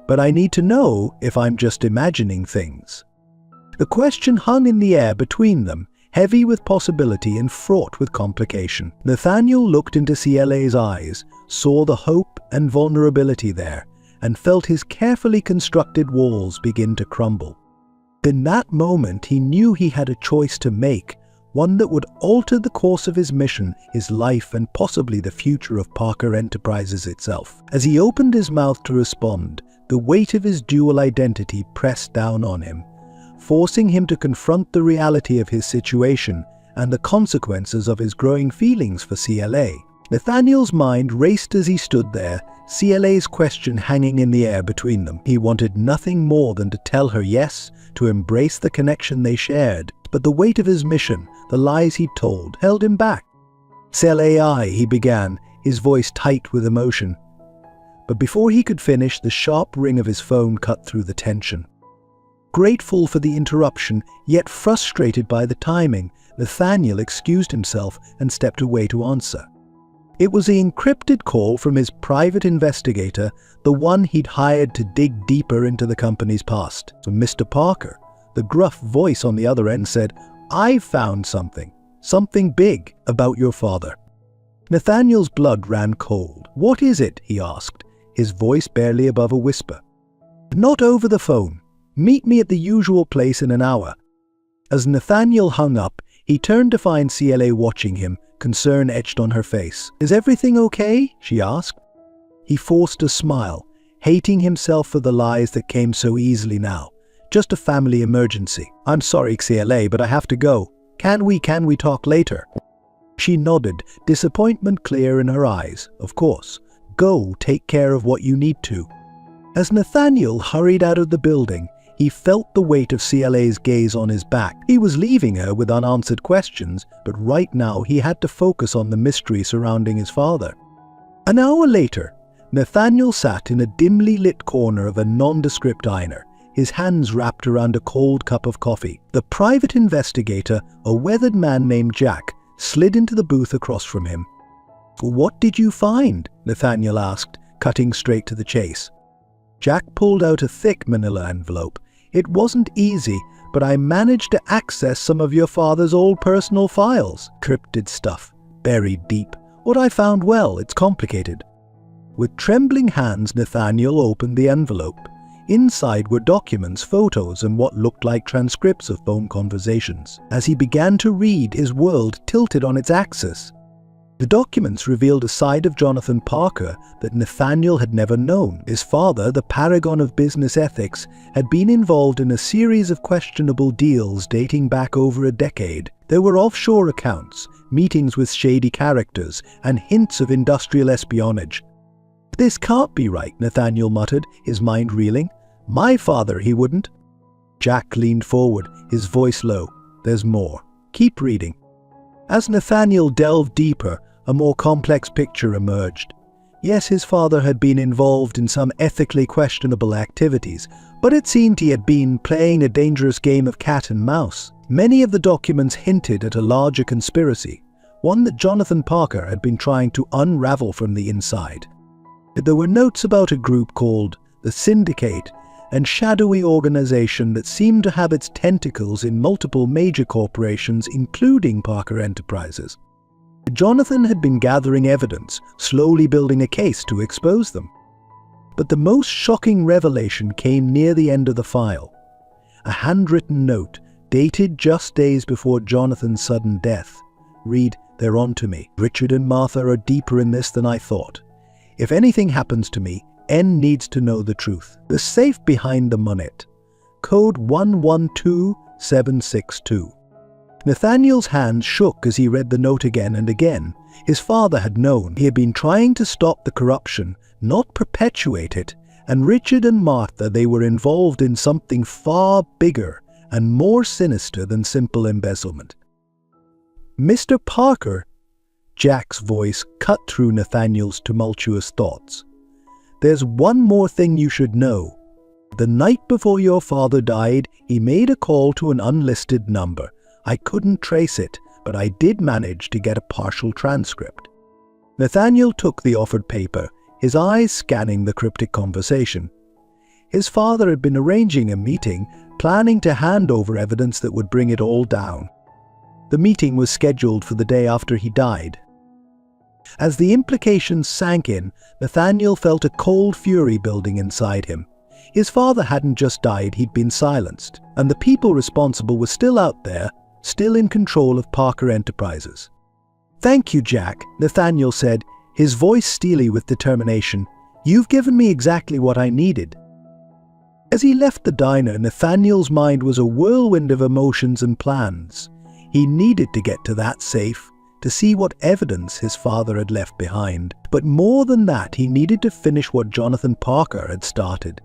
but I need to know if I'm just imagining things." The question hung in the air between them, heavy with possibility and fraught with complication. Nathaniel looked into CLA's eyes, saw the hope and vulnerability there, and felt his carefully constructed walls begin to crumble. In that moment, he knew he had a choice to make, one that would alter the course of his mission, his life, and possibly the future of Parker Enterprises itself. As he opened his mouth to respond, the weight of his dual identity pressed down on him, forcing him to confront the reality of his situation and the consequences of his growing feelings for CLA. Nathaniel's mind raced as he stood there, CLA's question hanging in the air between them. He wanted nothing more than to tell her yes, to embrace the connection they shared, but the weight of his mission, the lies he'd told, held him back. "CLAI," he began, his voice tight with emotion. But before he could finish, the sharp ring of his phone cut through the tension. Grateful for the interruption, yet frustrated by the timing, Nathaniel excused himself and stepped away to answer. It was the encrypted call from his private investigator, the one he'd hired to dig deeper into the company's past. So Mr. Parker, the gruff voice on the other end, said, "I've found something big about your father." Nathaniel's blood ran cold. "What is it?" he asked, his voice barely above a whisper. "Not over the phone. Meet me at the usual place in an hour." As Nathaniel hung up, he turned to find CLA watching him, concern etched on her face. "Is everything okay?" she asked. He forced a smile, hating himself for the lies that came so easily now. "Just a family emergency. I'm sorry, XLA, but I have to go. Can we talk later?" She nodded, disappointment clear in her eyes. Of course. Go, take care of what you need to. As Nathaniel hurried out of the building, he felt the weight of CLA's gaze on his back. He was leaving her with unanswered questions, but right now he had to focus on the mystery surrounding his father. An hour later, Nathaniel sat in a dimly lit corner of a nondescript diner, his hands wrapped around a cold cup of coffee. The private investigator, a weathered man named Jack, slid into the booth across from him. "What did you find?" Nathaniel asked, cutting straight to the chase. Jack pulled out a thick manila envelope. "It wasn't easy, but I managed to access some of your father's old personal files. Cryptid stuff, buried deep. What I found, well, it's complicated." With trembling hands, Nathaniel opened the envelope. Inside were documents, photos, and what looked like transcripts of phone conversations. As he began to read, his world tilted on its axis. The documents revealed a side of Jonathan Parker that Nathaniel had never known. His father, the paragon of business ethics, had been involved in a series of questionable deals dating back over a decade. There were offshore accounts, meetings with shady characters, and hints of industrial espionage. "This can't be right," Nathaniel muttered, his mind reeling. "My father, he wouldn't." Jack leaned forward, his voice low. "There's more. Keep reading." As Nathaniel delved deeper, a more complex picture emerged. Yes, his father had been involved in some ethically questionable activities, but it seemed he had been playing a dangerous game of cat and mouse. Many of the documents hinted at a larger conspiracy, one that Jonathan Parker had been trying to unravel from the inside. There were notes about a group called the Syndicate, a shadowy organization that seemed to have its tentacles in multiple major corporations, including Parker Enterprises. Jonathan had been gathering evidence, slowly building a case to expose them. But the most shocking revelation came near the end of the file. A handwritten note, dated just days before Jonathan's sudden death. Read, "They're on to me. Richard and Martha are deeper in this than I thought. If anything happens to me, N needs to know the truth. The safe behind the monet. Code 112762. Nathaniel's hands shook as he read the note again and again. His father had known. He had been trying to stop the corruption, not perpetuate it. And Richard and Martha, they were involved in something far bigger and more sinister than simple embezzlement. "Mr. Parker," Jack's voice cut through Nathaniel's tumultuous thoughts. "There's one more thing you should know. The night before your father died, he made a call to an unlisted number. I couldn't trace it, but I did manage to get a partial transcript." Nathaniel took the offered paper, his eyes scanning the cryptic conversation. His father had been arranging a meeting, planning to hand over evidence that would bring it all down. The meeting was scheduled for the day after he died. As the implications sank in, Nathaniel felt a cold fury building inside him. His father hadn't just died, he'd been silenced, and the people responsible were still out there, still in control of Parker Enterprises. "Thank you, Jack," Nathaniel said, his voice steely with determination. "You've given me exactly what I needed." As he left the diner, Nathaniel's mind was a whirlwind of emotions and plans. He needed to get to that safe, to see what evidence his father had left behind. But more than that, he needed to finish what Jonathan Parker had started.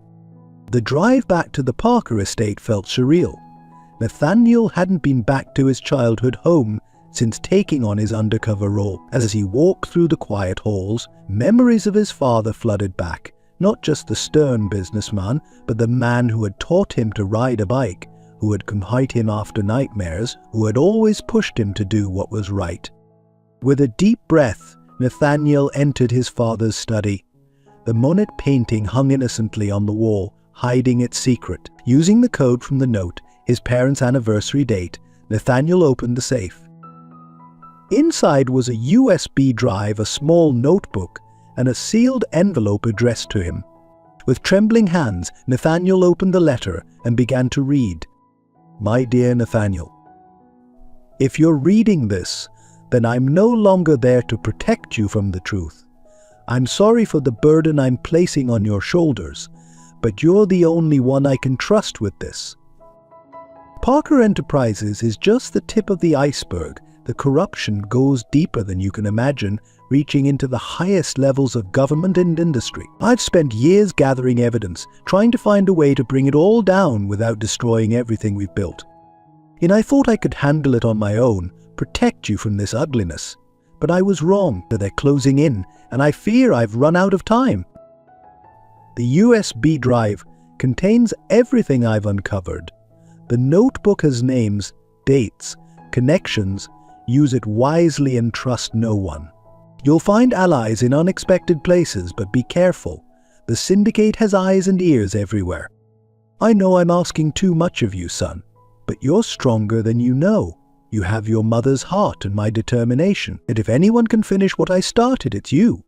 The drive back to the Parker estate felt surreal. Nathaniel hadn't been back to his childhood home since taking on his undercover role. As he walked through the quiet halls, memories of his father flooded back. Not just the stern businessman, but the man who had taught him to ride a bike, who had come hide him after nightmares, who had always pushed him to do what was right. With a deep breath, Nathaniel entered his father's study. The Monet painting hung innocently on the wall, hiding its secret. Using the code from the note, his parents' anniversary date, Nathaniel opened the safe. Inside was a USB drive, a small notebook, and a sealed envelope addressed to him. With trembling hands, Nathaniel opened the letter and began to read. "My dear Nathaniel, if you're reading this, then I'm no longer there to protect you from the truth. I'm sorry for the burden I'm placing on your shoulders, but you're the only one I can trust with this. Parker Enterprises is just the tip of the iceberg. The corruption goes deeper than you can imagine, reaching into the highest levels of government and industry. I've spent years gathering evidence, trying to find a way to bring it all down without destroying everything we've built. And I thought I could handle it on my own, protect you from this ugliness. But I was wrong. They're closing in, and I fear I've run out of time. The USB drive contains everything I've uncovered. The notebook has names, dates, connections. Use it wisely and trust no one. You'll find allies in unexpected places, but be careful. The syndicate has eyes and ears everywhere. I know I'm asking too much of you, son, but you're stronger than you know. You have your mother's heart and my determination, and if anyone can finish what I started, it's you.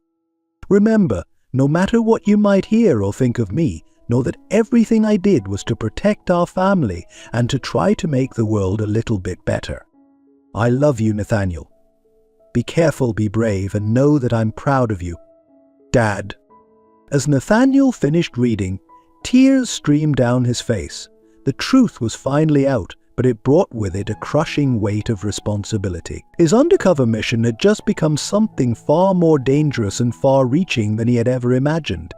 Remember, no matter what you might hear or think of me, know that everything I did was to protect our family and to try to make the world a little bit better. I love you, Nathaniel. Be careful, be brave, and know that I'm proud of you. Dad. As Nathaniel finished reading, tears streamed down his face. The truth was finally out, but it brought with it a crushing weight of responsibility. His undercover mission had just become something far more dangerous and far-reaching than he had ever imagined.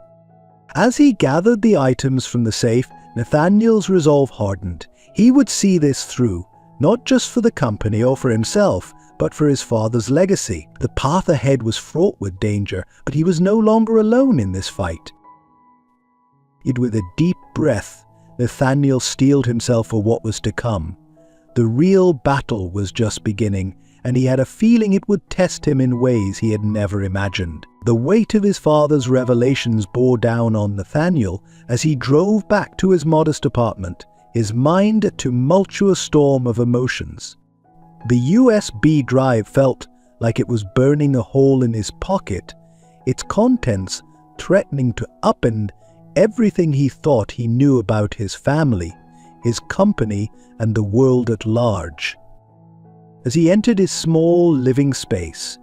As he gathered the items from the safe, Nathaniel's resolve hardened. He would see this through, not just for the company or for himself, but for his father's legacy. The path ahead was fraught with danger, but he was no longer alone in this fight. Yet with a deep breath, Nathaniel steeled himself for what was to come. The real battle was just beginning, and he had a feeling it would test him in ways he had never imagined. The weight of his father's revelations bore down on Nathaniel as he drove back to his modest apartment, his mind a tumultuous storm of emotions. The USB drive felt like it was burning a hole in his pocket, its contents threatening to upend everything he thought he knew about his family, his company, and the world at large. As he entered his small living space,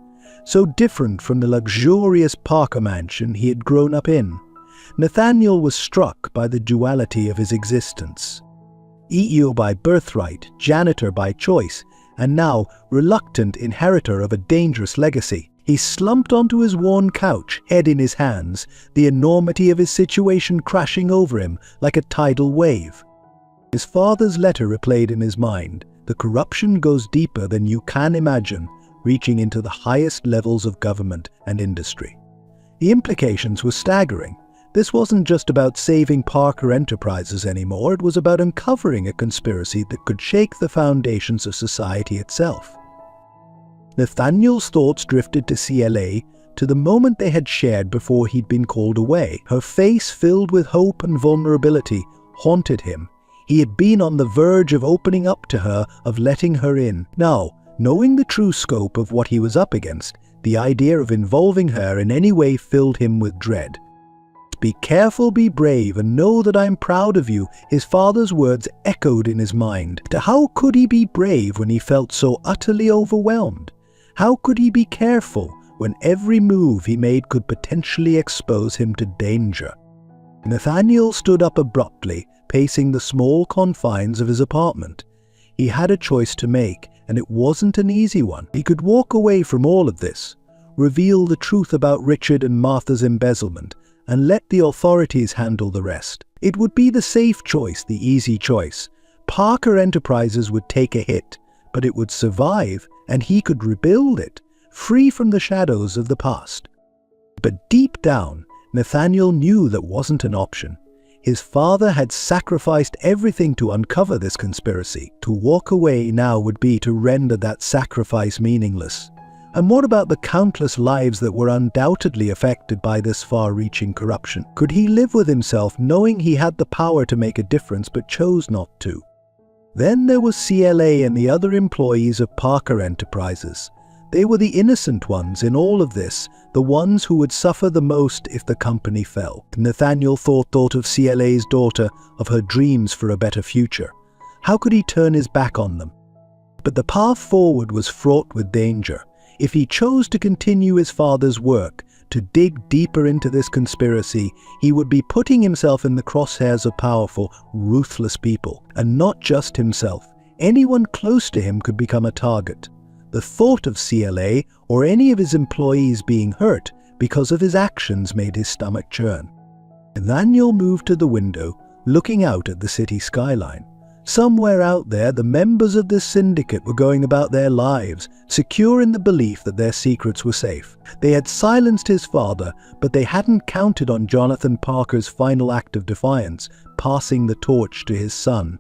so different from the luxurious Parker mansion he had grown up in, Nathaniel was struck by the duality of his existence. EEO by birthright, janitor by choice, and now reluctant inheritor of a dangerous legacy. He slumped onto his worn couch, head in his hands, the enormity of his situation crashing over him like a tidal wave. His father's letter replayed in his mind. The corruption goes deeper than you can imagine, reaching into the highest levels of government and industry. The implications were staggering. This wasn't just about saving Parker Enterprises anymore, it was about uncovering a conspiracy that could shake the foundations of society itself. Nathaniel's thoughts drifted to CLA, to the moment they had shared before he'd been called away. Her face, filled with hope and vulnerability, haunted him. He had been on the verge of opening up to her, of letting her in. Now, knowing the true scope of what he was up against, the idea of involving her in any way filled him with dread. Be careful, be brave, and know that I am proud of you, his father's words echoed in his mind. How could he be brave when he felt so utterly overwhelmed? How could he be careful when every move he made could potentially expose him to danger? Nathaniel stood up abruptly, pacing the small confines of his apartment. He had a choice to make, and it wasn't an easy one. He could walk away from all of this, reveal the truth about Richard and Martha's embezzlement, and let the authorities handle the rest. It would be the safe choice, the easy choice. Parker Enterprises would take a hit, but it would survive, and he could rebuild it, free from the shadows of the past. But deep down, Nathaniel knew that wasn't an option. His father had sacrificed everything to uncover this conspiracy. To walk away now would be to render that sacrifice meaningless. And what about the countless lives that were undoubtedly affected by this far-reaching corruption? Could he live with himself knowing he had the power to make a difference but chose not to? Then there was CLA and the other employees of Parker Enterprises. They were the innocent ones in all of this, the ones who would suffer the most if the company fell. Nathaniel thought of CLA's daughter, of her dreams for a better future. How could he turn his back on them? But the path forward was fraught with danger. If he chose to continue his father's work, to dig deeper into this conspiracy, he would be putting himself in the crosshairs of powerful, ruthless people. And not just himself. Anyone close to him could become a target. The thought of CLA or any of his employees being hurt because of his actions made his stomach churn. Nathaniel moved to the window, looking out at the city skyline. Somewhere out there, the members of this syndicate were going about their lives, secure in the belief that their secrets were safe. They had silenced his father, but they hadn't counted on Jonathan Parker's final act of defiance, passing the torch to his son.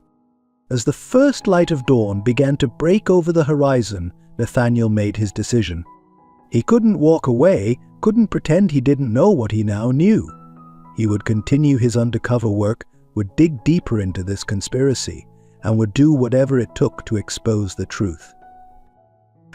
As the first light of dawn began to break over the horizon, Nathaniel made his decision. He couldn't walk away, couldn't pretend he didn't know what he now knew. He would continue his undercover work, would dig deeper into this conspiracy, and would do whatever it took to expose the truth.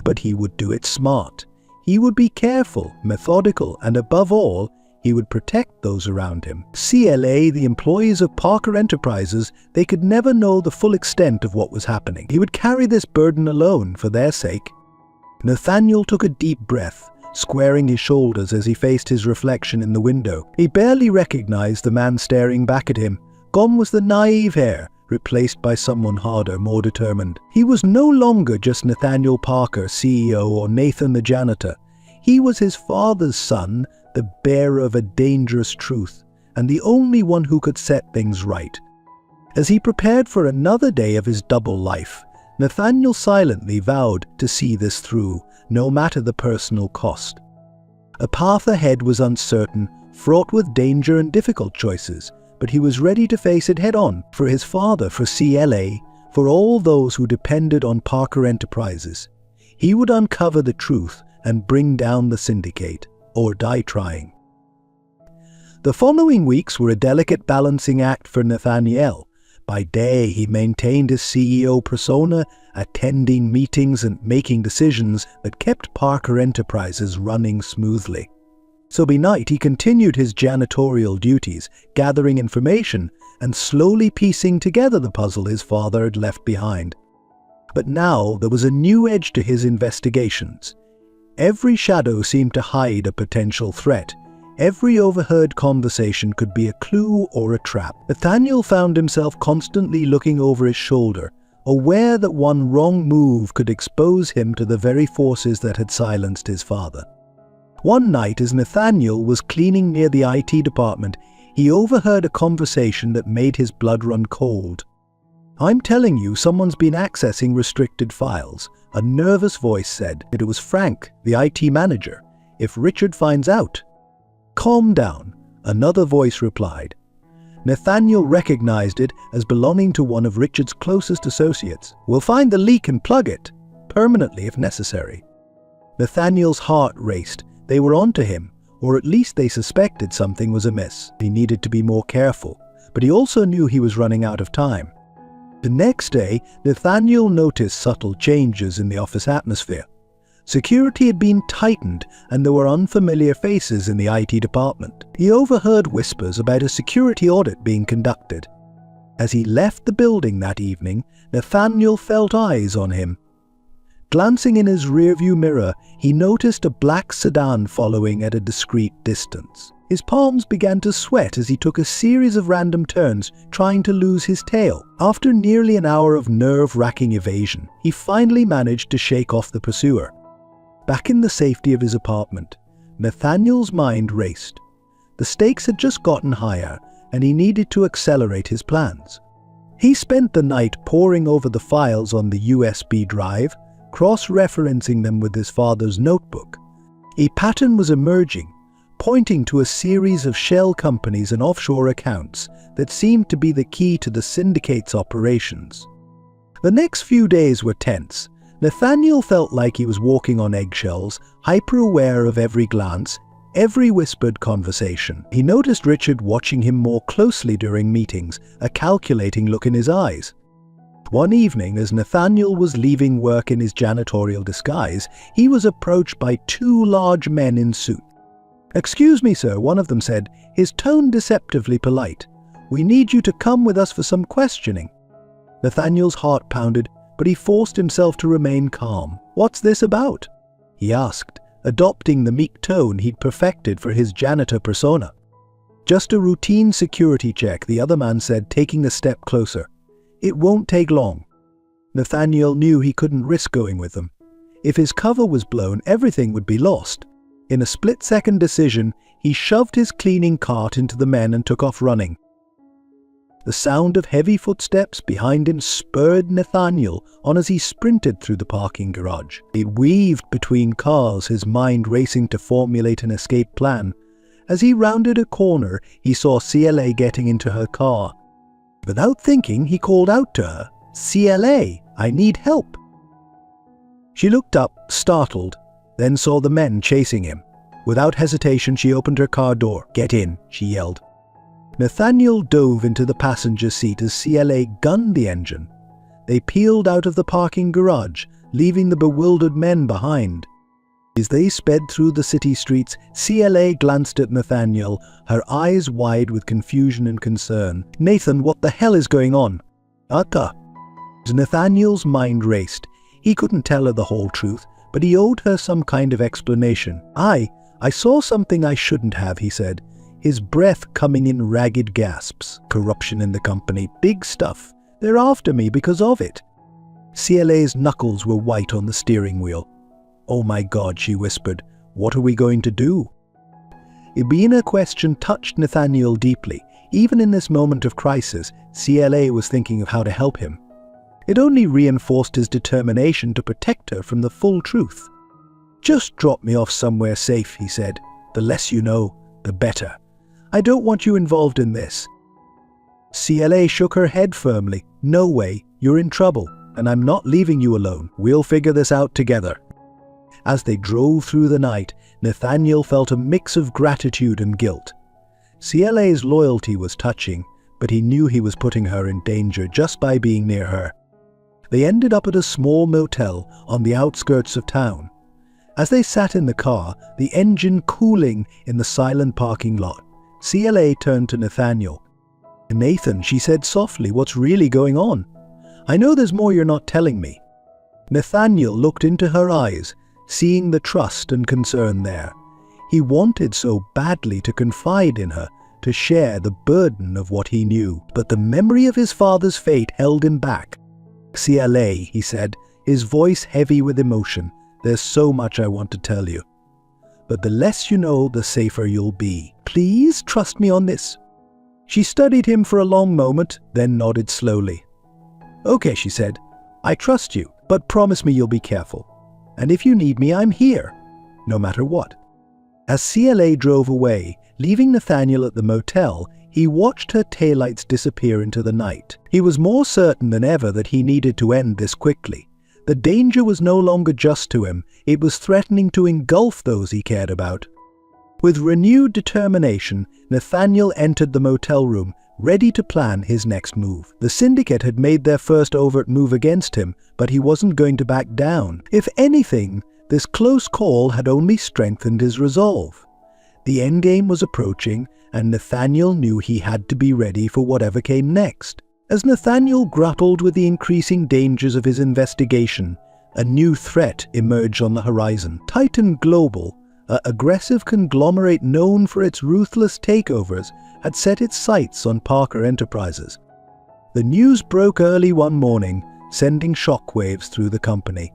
But he would do it smart. He would be careful, methodical, and above all, he would protect those around him. CLA, the employees of Parker Enterprises, they could never know the full extent of what was happening. He would carry this burden alone for their sake. Nathaniel took a deep breath, squaring his shoulders as he faced his reflection in the window. He barely recognized the man staring back at him. Gone was the naive hair, replaced by someone harder, more determined. He was no longer just Nathaniel Parker, CEO, or Nathan the janitor. He was his father's son, the bearer of a dangerous truth, and the only one who could set things right. As he prepared for another day of his double life, Nathaniel silently vowed to see this through, no matter the personal cost. A path ahead was uncertain, fraught with danger and difficult choices, but he was ready to face it head-on, for his father, for CLA, for all those who depended on Parker Enterprises. He would uncover the truth and bring down the syndicate, or die trying. The following weeks were a delicate balancing act for Nathaniel. By day, he maintained his CEO persona, attending meetings and making decisions that kept Parker Enterprises running smoothly. So by night, he continued his janitorial duties, gathering information and slowly piecing together the puzzle his father had left behind. But now there was a new edge to his investigations. Every shadow seemed to hide a potential threat. Every overheard conversation could be a clue or a trap. Nathaniel found himself constantly looking over his shoulder, aware that one wrong move could expose him to the very forces that had silenced his father. One night, as Nathaniel was cleaning near the IT department, he overheard a conversation that made his blood run cold. "I'm telling you, someone's been accessing restricted files," a nervous voice said. It was Frank, the IT manager. "If Richard finds out..." "Calm down," another voice replied. Nathaniel recognized it as belonging to one of Richard's closest associates. "We'll find the leak and plug it, permanently if necessary." Nathaniel's heart raced. They were onto him, or at least they suspected something was amiss. He needed to be more careful, but he also knew he was running out of time. The next day, Nathaniel noticed subtle changes in the office atmosphere. Security had been tightened, and there were unfamiliar faces in the IT department. He overheard whispers about a security audit being conducted. As he left the building that evening, Nathaniel felt eyes on him. Glancing in his rearview mirror, he noticed a black sedan following at a discreet distance. His palms began to sweat as he took a series of random turns, trying to lose his tail. After nearly an hour of nerve-wracking evasion, he finally managed to shake off the pursuer. Back in the safety of his apartment, Nathaniel's mind raced. The stakes had just gotten higher, and he needed to accelerate his plans. He spent the night poring over the files on the USB drive, cross-referencing them with his father's notebook. A pattern was emerging, pointing to a series of shell companies and offshore accounts that seemed to be the key to the syndicate's operations. The next few days were tense. Nathaniel felt like he was walking on eggshells, hyper-aware of every glance, every whispered conversation. He noticed Richard watching him more closely during meetings, a calculating look in his eyes. One evening, as Nathaniel was leaving work in his janitorial disguise, he was approached by two large men in suits. "Excuse me, sir," one of them said, his tone deceptively polite. "We need you to come with us for some questioning." Nathaniel's heart pounded, but he forced himself to remain calm. "What's this about?" he asked, adopting the meek tone he'd perfected for his janitor persona. "Just a routine security check," the other man said, taking a step closer. "It won't take long." Nathaniel knew he couldn't risk going with them. If his cover was blown, everything would be lost. In a split-second decision, he shoved his cleaning cart into the men and took off running. The sound of heavy footsteps behind him spurred Nathaniel on as he sprinted through the parking garage. He weaved between cars, his mind racing to formulate an escape plan. As he rounded a corner, he saw CLA getting into her car. Without thinking, he called out to her, "CLA, I need help." She looked up, startled, then saw the men chasing him. Without hesitation, she opened her car door. "Get in," she yelled. Nathaniel dove into the passenger seat as CLA gunned the engine. They peeled out of the parking garage, leaving the bewildered men behind. As they sped through the city streets, CLA glanced at Nathaniel, her eyes wide with confusion and concern. "Nathan, what the hell is going on?" "Akka." Nathaniel's mind raced. He couldn't tell her the whole truth, but he owed her some kind of explanation. I saw something I shouldn't have," he said, his breath coming in ragged gasps. "Corruption in the company, big stuff. They're after me because of it." CLA's knuckles were white on the steering wheel. "Oh my God," she whispered, "what are we going to do?" It being a question touched Nathaniel deeply. Even in this moment of crisis, CLA was thinking of how to help him. It only reinforced his determination to protect her from the full truth. "Just drop me off somewhere safe," he said. "The less you know, the better. I don't want you involved in this." CLA shook her head firmly. "No way, you're in trouble, and I'm not leaving you alone. We'll figure this out together." As they drove through the night, Nathaniel felt a mix of gratitude and guilt. CLA's loyalty was touching, but he knew he was putting her in danger just by being near her. They ended up at a small motel on the outskirts of town. As they sat in the car, the engine cooling in the silent parking lot, CLA turned to Nathaniel. "Nathan," she said softly, "what's really going on? I know there's more you're not telling me." Nathaniel looked into her eyes, seeing the trust and concern there. He wanted so badly to confide in her, to share the burden of what he knew, but the memory of his father's fate held him back. "CLA," he said, his voice heavy with emotion, "there's so much I want to tell you. But the less you know, the safer you'll be. Please trust me on this." She studied him for a long moment, then nodded slowly. "Okay," she said, "I trust you, but promise me you'll be careful. And if you need me, I'm here, no matter what." As CLA drove away, leaving Nathaniel at the motel, he watched her taillights disappear into the night. He was more certain than ever that he needed to end this quickly. The danger was no longer just to him, it was threatening to engulf those he cared about. With renewed determination, Nathaniel entered the motel room, ready to plan his next move. The syndicate had made their first overt move against him, but he wasn't going to back down. If anything, this close call had only strengthened his resolve. The endgame was approaching, and Nathaniel knew he had to be ready for whatever came next. As Nathaniel grappled with the increasing dangers of his investigation, a new threat emerged on the horizon. Titan Global, an aggressive conglomerate known for its ruthless takeovers, had set its sights on Parker Enterprises. The news broke early one morning, sending shockwaves through the company.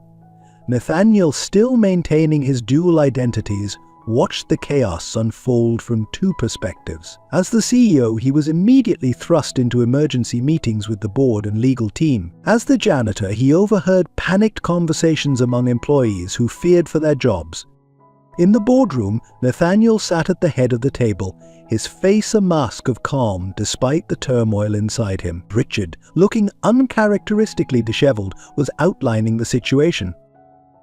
Nathaniel, still maintaining his dual identities, watched the chaos unfold from two perspectives. As the CEO, he was immediately thrust into emergency meetings with the board and legal team. As the janitor, he overheard panicked conversations among employees who feared for their jobs. In the boardroom, Nathaniel sat at the head of the table, his face a mask of calm despite the turmoil inside him. Richard, looking uncharacteristically disheveled, was outlining the situation.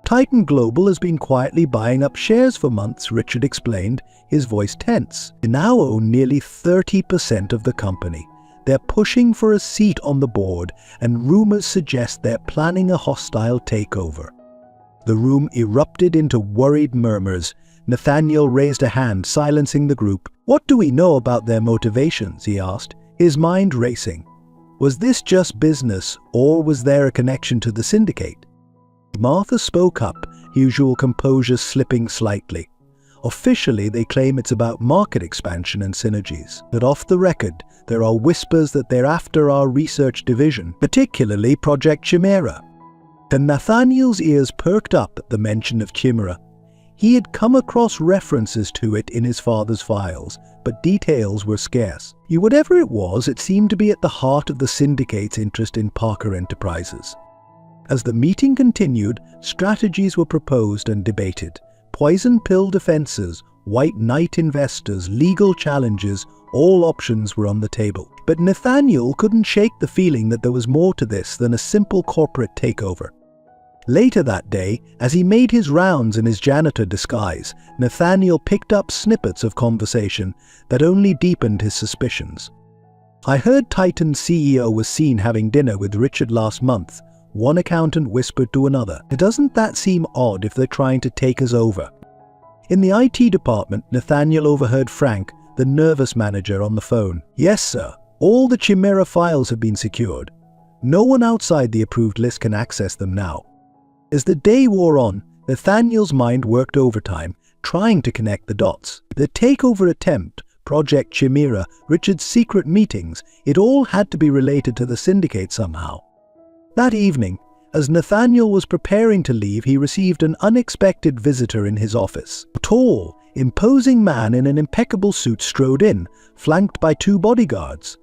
"Titan Global has been quietly buying up shares for months," Richard explained, his voice tense. "They now own nearly 30% of the company. They're pushing for a seat on the board, and rumors suggest they're planning a hostile takeover." The room erupted into worried murmurs. Nathaniel raised a hand, silencing the group. "What do we know about their motivations?" he asked, his mind racing. Was this just business, or was there a connection to the syndicate? Martha spoke up, usual composure slipping slightly. Officially, they claim it's about market expansion and synergies. But off the record, there are whispers that they're after our research division, particularly Project Chimera. And Nathaniel's ears perked up at the mention of Chimera. He had come across references to it in his father's files, but details were scarce. Whatever it was, it seemed to be at the heart of the syndicate's interest in Parker Enterprises. As the meeting continued, strategies were proposed and debated. Poison pill defenses, white knight investors, legal challenges, all options were on the table. But Nathaniel couldn't shake the feeling that there was more to this than a simple corporate takeover. Later that day, as he made his rounds in his janitor disguise, Nathaniel picked up snippets of conversation that only deepened his suspicions. "I heard Titan's CEO was seen having dinner with Richard last month," one accountant whispered to another. "Doesn't that seem odd if they're trying to take us over?" In the IT department, Nathaniel overheard Frank, the nervous manager, on the phone. "Yes, sir. All the Chimera files have been secured. No one outside the approved list can access them now." As the day wore on, Nathaniel's mind worked overtime, trying to connect the dots. The takeover attempt, Project Chimera, Richard's secret meetings, it all had to be related to the syndicate somehow. That evening, as Nathaniel was preparing to leave, he received an unexpected visitor in his office. A tall, imposing man in an impeccable suit strode in, flanked by 2 bodyguards.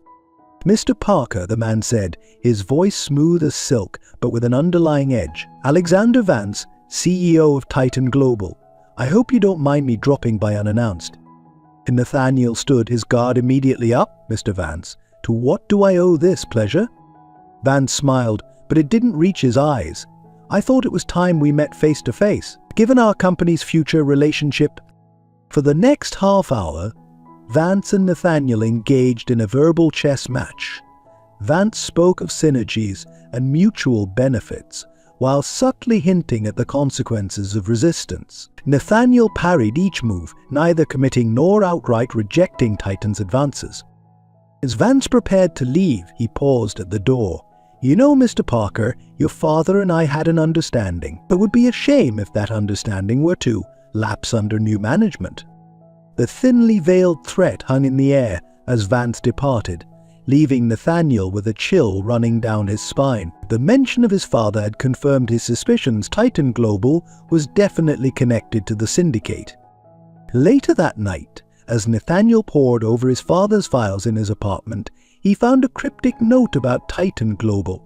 "Mr. Parker," the man said, his voice smooth as silk but with an underlying edge. "Alexander Vance, CEO of Titan Global. I hope you don't mind me dropping by unannounced." And Nathaniel stood, his guard immediately up. "Mr. Vance, to what do I owe this pleasure?" Vance smiled, but it didn't reach his eyes. "I thought it was time we met face to face, given our company's future relationship." For the next half hour, Vance and Nathaniel engaged in a verbal chess match. Vance spoke of synergies and mutual benefits, while subtly hinting at the consequences of resistance. Nathaniel parried each move, neither committing nor outright rejecting Titan's advances. As Vance prepared to leave, he paused at the door. "You know, Mr. Parker, your father and I had an understanding. It would be a shame if that understanding were to lapse under new management." The thinly veiled threat hung in the air as Vance departed, leaving Nathaniel with a chill running down his spine. The mention of his father had confirmed his suspicions. Titan Global was definitely connected to the syndicate. Later that night, as Nathaniel pored over his father's files in his apartment, he found a cryptic note about Titan Global.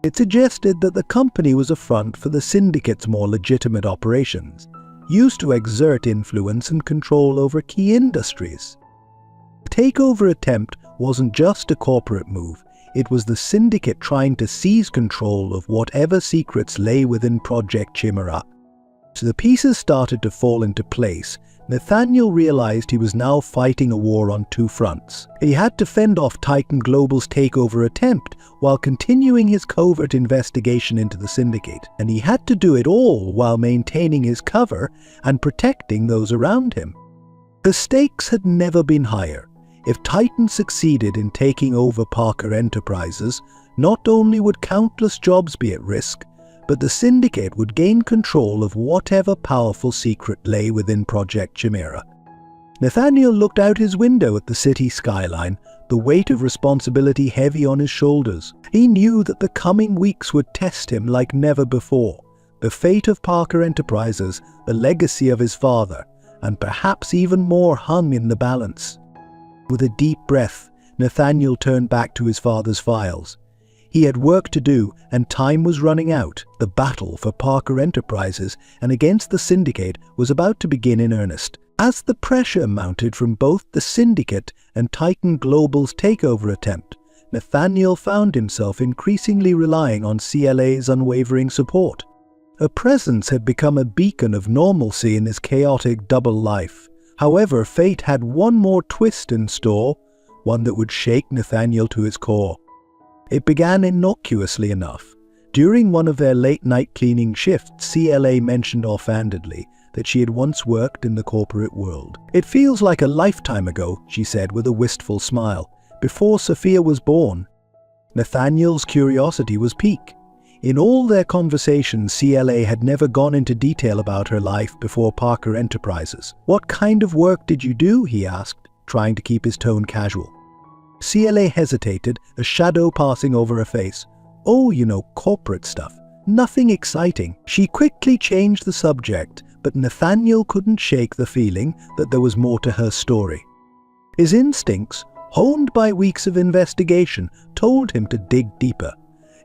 It suggested that the company was a front for the syndicate's more legitimate operations, used to exert influence and control over key industries. The takeover attempt wasn't just a corporate move, it was the syndicate trying to seize control of whatever secrets lay within Project Chimera. As the pieces started to fall into place, Nathaniel realized he was now fighting a war on 2 fronts. He had to fend off Titan Global's takeover attempt while continuing his covert investigation into the syndicate, and he had to do it all while maintaining his cover and protecting those around him. The stakes had never been higher. If Titan succeeded in taking over Parker Enterprises, not only would countless jobs be at risk, but the syndicate would gain control of whatever powerful secret lay within Project Chimera. Nathaniel looked out his window at the city skyline, the weight of responsibility heavy on his shoulders. He knew that the coming weeks would test him like never before. The fate of Parker Enterprises, the legacy of his father, and perhaps even more hung in the balance. With a deep breath, Nathaniel turned back to his father's files. He had work to do, and time was running out. The battle for Parker Enterprises and against the syndicate was about to begin in earnest. As the pressure mounted from both the syndicate and Titan Global's takeover attempt, Nathaniel found himself increasingly relying on CLA's unwavering support. Her presence had become a beacon of normalcy in his chaotic double life. However, fate had one more twist in store, one that would shake Nathaniel to his core. It began innocuously enough. During one of their late-night cleaning shifts, CLA mentioned offhandedly that she had once worked in the corporate world. "It feels like a lifetime ago," she said with a wistful smile, "before Sophia was born." Nathaniel's curiosity was piqued. In all their conversations, CLA had never gone into detail about her life before Parker Enterprises. "What kind of work did you do?" he asked, trying to keep his tone casual. CLA hesitated, a shadow passing over her face. "Oh, corporate stuff. Nothing exciting." She quickly changed the subject, but Nathaniel couldn't shake the feeling that there was more to her story. His instincts, honed by weeks of investigation, told him to dig deeper.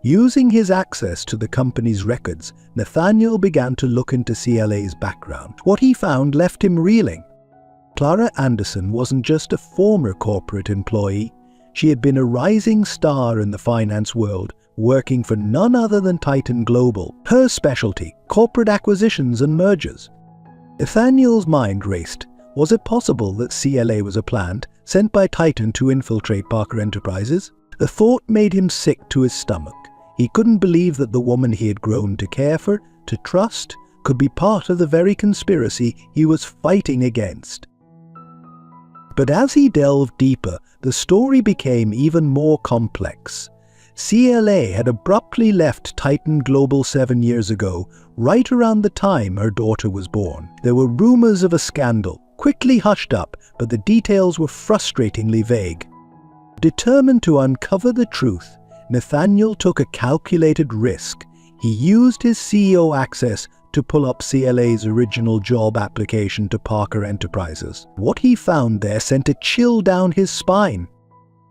Using his access to the company's records, Nathaniel began to look into CLA's background. What he found left him reeling. Clara Anderson wasn't just a former corporate employee. She had been a rising star in the finance world, working for none other than Titan Global. Her specialty, corporate acquisitions and mergers. Nathaniel's mind raced. Was it possible that CLA was a plant sent by Titan to infiltrate Parker Enterprises? The thought made him sick to his stomach. He couldn't believe that the woman he had grown to care for, to trust, could be part of the very conspiracy he was fighting against. But as he delved deeper, the story became even more complex. CLA had abruptly left Titan Global 7 years ago, right around the time her daughter was born. There were rumors of a scandal, quickly hushed up, but the details were frustratingly vague. Determined to uncover the truth, Nathaniel took a calculated risk. He used his CEO access to pull up CLA's original job application to Parker Enterprises. What he found there sent a chill down his spine.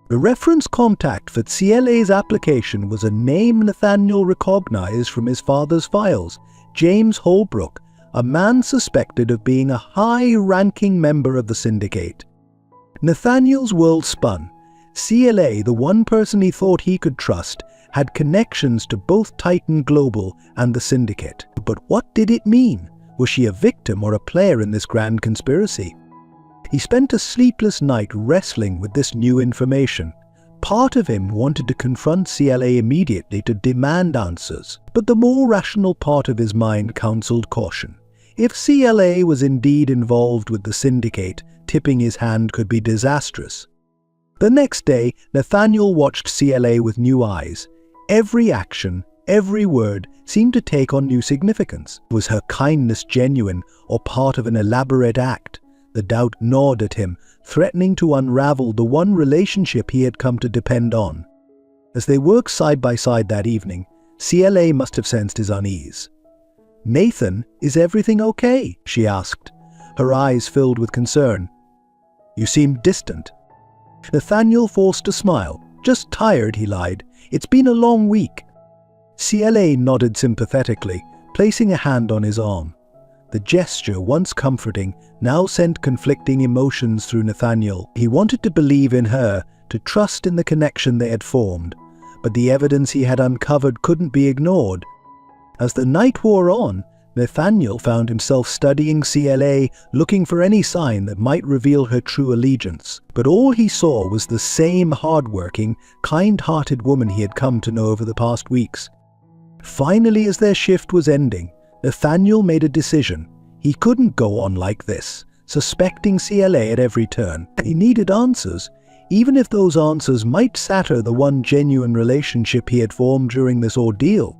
The reference contact for CLA's application was a name Nathaniel recognized from his father's files, James Holbrook, a man suspected of being a high-ranking member of the syndicate. Nathaniel's world spun. CLA, the one person he thought he could trust, had connections to both Titan Global and the syndicate. But what did it mean? Was she a victim or a player in this grand conspiracy? He spent a sleepless night wrestling with this new information. Part of him wanted to confront CLA immediately to demand answers, but the more rational part of his mind counseled caution. If CLA was indeed involved with the syndicate, tipping his hand could be disastrous. The next day, Nathaniel watched CLA with new eyes. Every action, every word seemed to take on new significance. Was her kindness genuine or part of an elaborate act? The doubt gnawed at him, threatening to unravel the one relationship he had come to depend on. As they worked side by side that evening, CLA must have sensed his unease. "Nathan, is everything okay?" she asked, her eyes filled with concern. "You seem distant." Nathaniel forced a smile. "Just tired," he lied. "It's been a long week." CLA nodded sympathetically, placing a hand on his arm. The gesture, once comforting, now sent conflicting emotions through Nathaniel. He wanted to believe in her, to trust in the connection they had formed, but the evidence he had uncovered couldn't be ignored. As the night wore on, Nathaniel found himself studying CLA, looking for any sign that might reveal her true allegiance. But all he saw was the same hard-working, kind-hearted woman he had come to know over the past weeks. Finally, as their shift was ending, Nathaniel made a decision. He couldn't go on like this, suspecting CLA at every turn. He needed answers, even if those answers might shatter the one genuine relationship he had formed during this ordeal.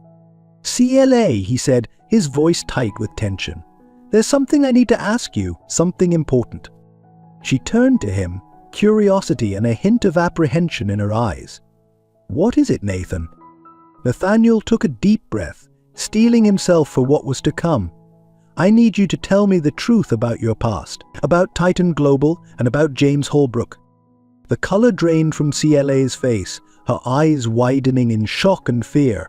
"CLA," he said, his voice tight with tension. "There's something I need to ask you, something important." She turned to him, curiosity and a hint of apprehension in her eyes. "What is it, Nathan?" Nathaniel took a deep breath, steeling himself for what was to come. "I need you to tell me the truth about your past, about Titan Global and about James Holbrook." The color drained from CLA's face, her eyes widening in shock and fear.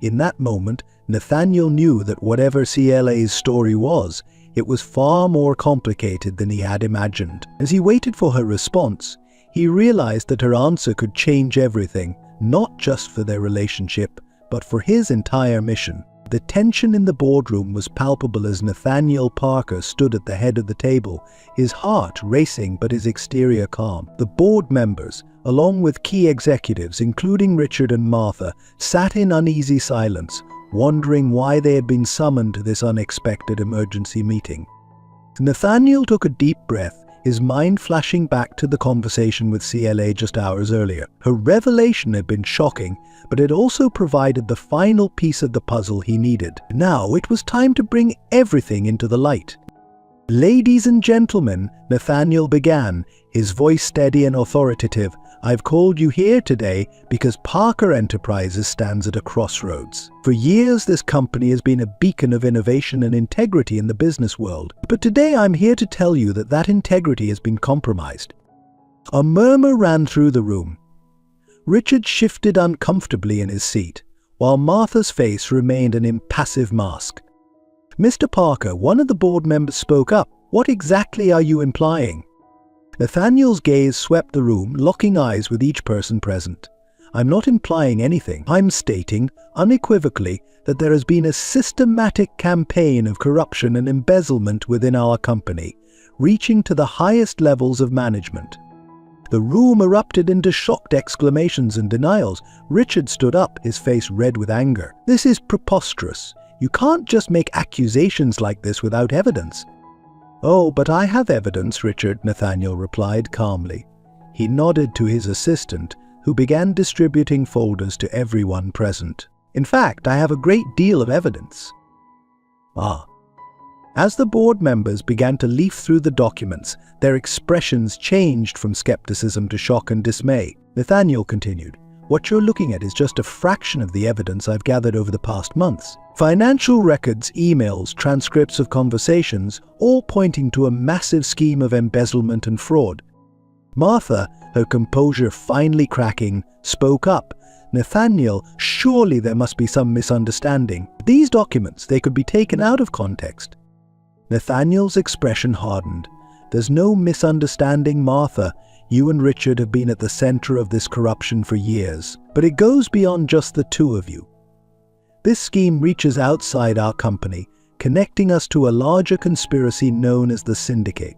In that moment, Nathaniel knew that whatever CLA's story was, it was far more complicated than he had imagined. As he waited for her response, he realized that her answer could change everything, not just for their relationship, but for his entire mission. The tension in the boardroom was palpable as Nathaniel Parker stood at the head of the table, his heart racing but his exterior calm. The board members, along with key executives, including Richard and Martha, sat in uneasy silence, wondering why they had been summoned to this unexpected emergency meeting. Nathaniel took a deep breath, his mind flashing back to the conversation with CLA just hours earlier. Her revelation had been shocking, but it also provided the final piece of the puzzle he needed. Now it was time to bring everything into the light. "Ladies and gentlemen," Nathaniel began, his voice steady and authoritative, "I've called you here today because Parker Enterprises stands at a crossroads. For years, this company has been a beacon of innovation and integrity in the business world. But today I'm here to tell you that that integrity has been compromised." A murmur ran through the room. Richard shifted uncomfortably in his seat, while Martha's face remained an impassive mask. "Mr. Parker," one of the board members spoke up, "what exactly are you implying?" Nathaniel's gaze swept the room, locking eyes with each person present. "I'm not implying anything. I'm stating, unequivocally, that there has been a systematic campaign of corruption and embezzlement within our company, reaching to the highest levels of management." The room erupted into shocked exclamations and denials. Richard stood up, his face red with anger. "This is preposterous. You can't just make accusations like this without evidence." "Oh, but I have evidence, Richard," Nathaniel replied calmly. He nodded to his assistant, who began distributing folders to everyone present. "In fact, I have a great deal of evidence." As the board members began to leaf through the documents, their expressions changed from skepticism to shock and dismay. Nathaniel continued, "What you're looking at is just a fraction of the evidence I've gathered over the past months. Financial records, emails, transcripts of conversations, all pointing to a massive scheme of embezzlement and fraud." Martha, her composure finally cracking, spoke up. "Nathaniel, surely there must be some misunderstanding. These documents, they could be taken out of context." Nathaniel's expression hardened. "There's no misunderstanding, Martha. You and Richard have been at the center of this corruption for years. But it goes beyond just the two of you. This scheme reaches outside our company, connecting us to a larger conspiracy known as the Syndicate."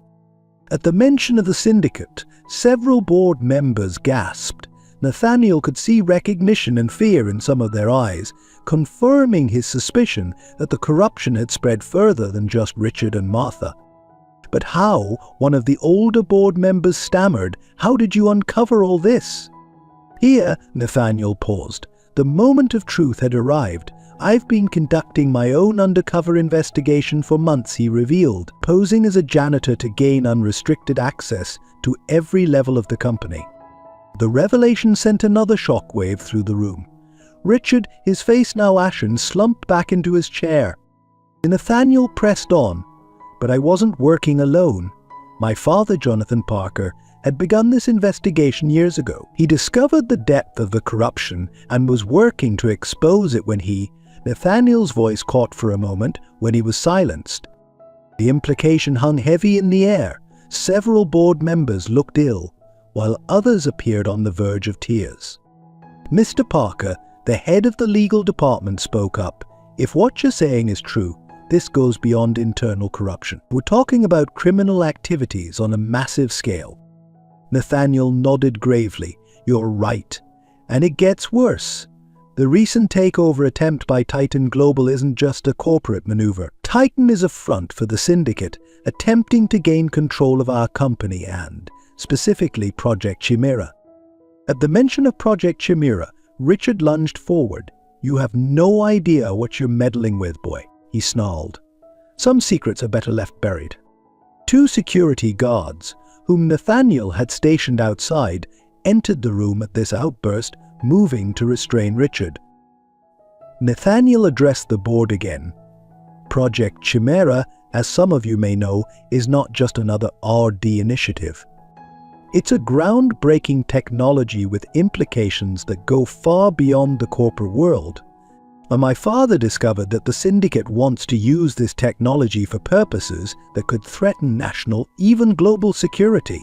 At the mention of the Syndicate, several board members gasped. Nathaniel could see recognition and fear in some of their eyes, confirming his suspicion that the corruption had spread further than just Richard and Martha. "But how?" one of the older board members stammered. "How did you uncover all this?" Here, Nathaniel paused. The moment of truth had arrived. "I've been conducting my own undercover investigation for months," he revealed, posing as a janitor to gain unrestricted access to every level of the company. The revelation sent another shockwave through the room. Richard, his face now ashen, slumped back into his chair. Nathaniel pressed on. "But I wasn't working alone. My father, Jonathan Parker, had begun this investigation years ago. He discovered the depth of the corruption and was working to expose it when Nathaniel's voice caught for a moment when he was silenced. The implication hung heavy in the air. Several board members looked ill, while others appeared on the verge of tears. Mr. Parker, the head of the legal department, spoke up. "If what you're saying is true, this goes beyond internal corruption. We're talking about criminal activities on a massive scale." Nathaniel nodded gravely. "You're right. And it gets worse. The recent takeover attempt by Titan Global isn't just a corporate maneuver. Titan is a front for the Syndicate, attempting to gain control of our company and, specifically, Project Chimera." At the mention of Project Chimera, Richard lunged forward. "You have no idea what you're meddling with, boy," he snarled. "Some secrets are better left buried." Two security guards, whom Nathaniel had stationed outside, entered the room at this outburst, moving to restrain Richard. Nathaniel addressed the board again. Project Chimera, as some of you may know, is not just another RD initiative. It's a groundbreaking technology with implications that go far beyond the corporate world. And my father discovered that the Syndicate wants to use this technology for purposes that could threaten national, even global security.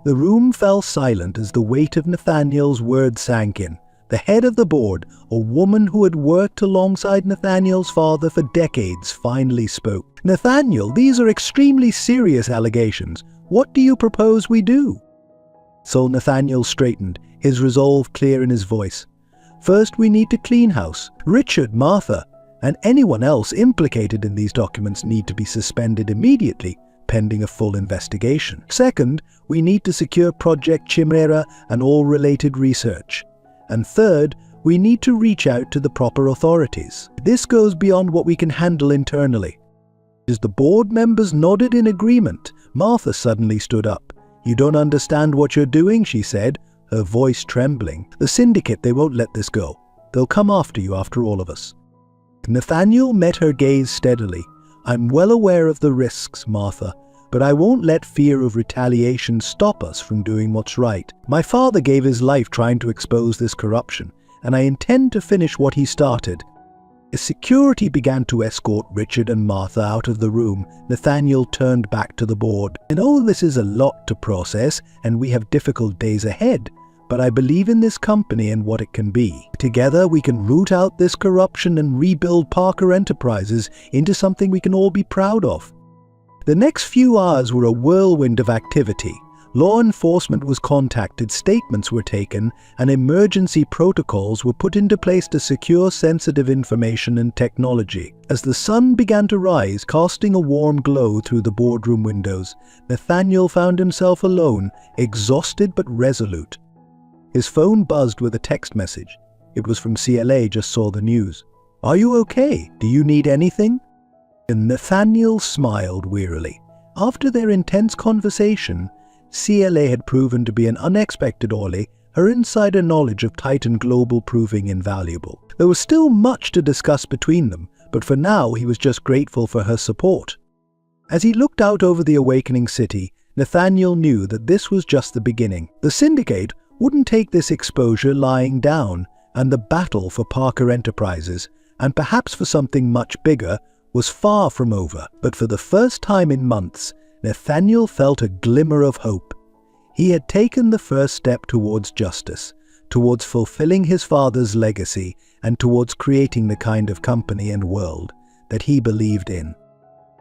The room fell silent as the weight of Nathaniel's words sank in. The head of the board, a woman who had worked alongside Nathaniel's father for decades, finally spoke. "Nathaniel, these are extremely serious allegations. What do you propose we do?" So Nathaniel straightened, his resolve clear in his voice. "First, we need to clean house. Richard, Martha, and anyone else implicated in these documents need to be suspended immediately. pending a full investigation. Second, we need to secure Project Chimera and all related research. And third, we need to reach out to the proper authorities. This goes beyond what we can handle internally. As the board members nodded in agreement, Martha suddenly stood up. "You don't understand what you're doing," she said, her voice trembling. "The syndicate, they won't let this go. They'll come after you, after all of us." Nathaniel met her gaze steadily. "I'm well aware of the risks, Martha, but I won't let fear of retaliation stop us from doing what's right. My father gave his life trying to expose this corruption, and I intend to finish what he started." As security began to escort Richard and Martha out of the room, Nathaniel turned back to the board. "I know this is a lot to process, and we have difficult days ahead, but I believe in this company and what it can be. Together we can root out this corruption and rebuild Parker Enterprises into something we can all be proud of." The next few hours were a whirlwind of activity. Law enforcement was contacted, statements were taken, and emergency protocols were put into place to secure sensitive information and technology. As the sun began to rise, casting a warm glow through the boardroom windows, Nathaniel found himself alone, exhausted but resolute. His phone buzzed with a text message. It was from CLA, just saw the news. "Are you okay? Do you need anything?" And Nathaniel smiled wearily. After their intense conversation, CLA had proven to be an unexpected ally, her insider knowledge of Titan Global proving invaluable. There was still much to discuss between them, but for now he was just grateful for her support. As he looked out over the awakening city, Nathaniel knew that this was just the beginning. The syndicate wouldn't take this exposure lying down, and the battle for Parker Enterprises, and perhaps for something much bigger, was far from over. But for the first time in months, Nathaniel felt a glimmer of hope. He had taken the first step towards justice, towards fulfilling his father's legacy, and towards creating the kind of company and world that he believed in.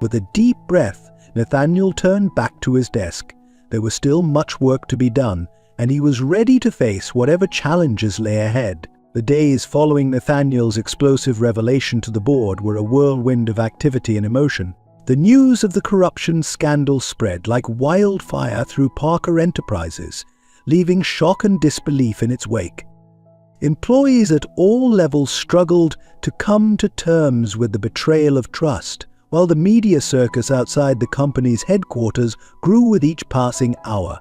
With a deep breath, Nathaniel turned back to his desk. There was still much work to be done, and he was ready to face whatever challenges lay ahead. The days following Nathaniel's explosive revelation to the board were a whirlwind of activity and emotion. The news of the corruption scandal spread like wildfire through Parker Enterprises, leaving shock and disbelief in its wake. Employees at all levels struggled to come to terms with the betrayal of trust, while the media circus outside the company's headquarters grew with each passing hour.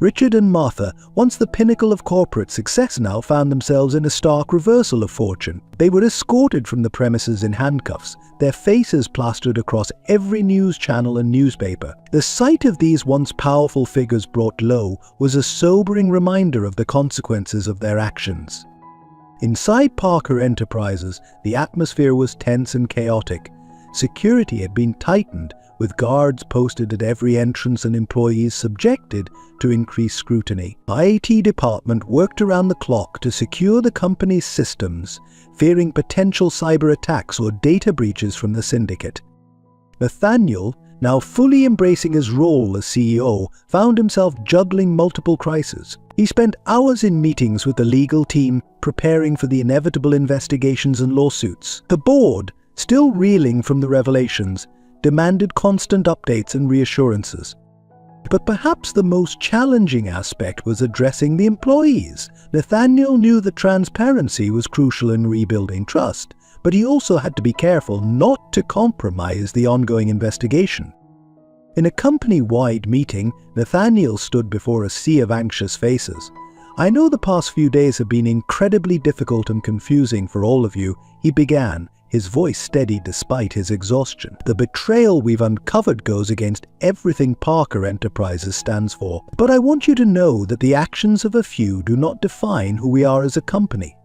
Richard and Martha, once the pinnacle of corporate success, now found themselves in a stark reversal of fortune. They were escorted from the premises in handcuffs, their faces plastered across every news channel and newspaper. The sight of these once powerful figures brought low was a sobering reminder of the consequences of their actions. Inside Parker Enterprises, the atmosphere was tense and chaotic. Security had been tightened, with guards posted at every entrance and employees subjected to increased scrutiny. The IT department worked around the clock to secure the company's systems, fearing potential cyber attacks or data breaches from the syndicate. Nathaniel, now fully embracing his role as CEO, found himself juggling multiple crises. He spent hours in meetings with the legal team, preparing for the inevitable investigations and lawsuits. The board, still reeling from the revelations, demanded constant updates and reassurances. But perhaps the most challenging aspect was addressing the employees. Nathaniel knew that transparency was crucial in rebuilding trust, but he also had to be careful not to compromise the ongoing investigation. In a company-wide meeting, Nathaniel stood before a sea of anxious faces. "I know the past few days have been incredibly difficult and confusing for all of you," he began, his voice steady despite his exhaustion. "The betrayal we've uncovered goes against everything Parker Enterprises stands for. But I want you to know that the actions of a few do not define who we are as a company."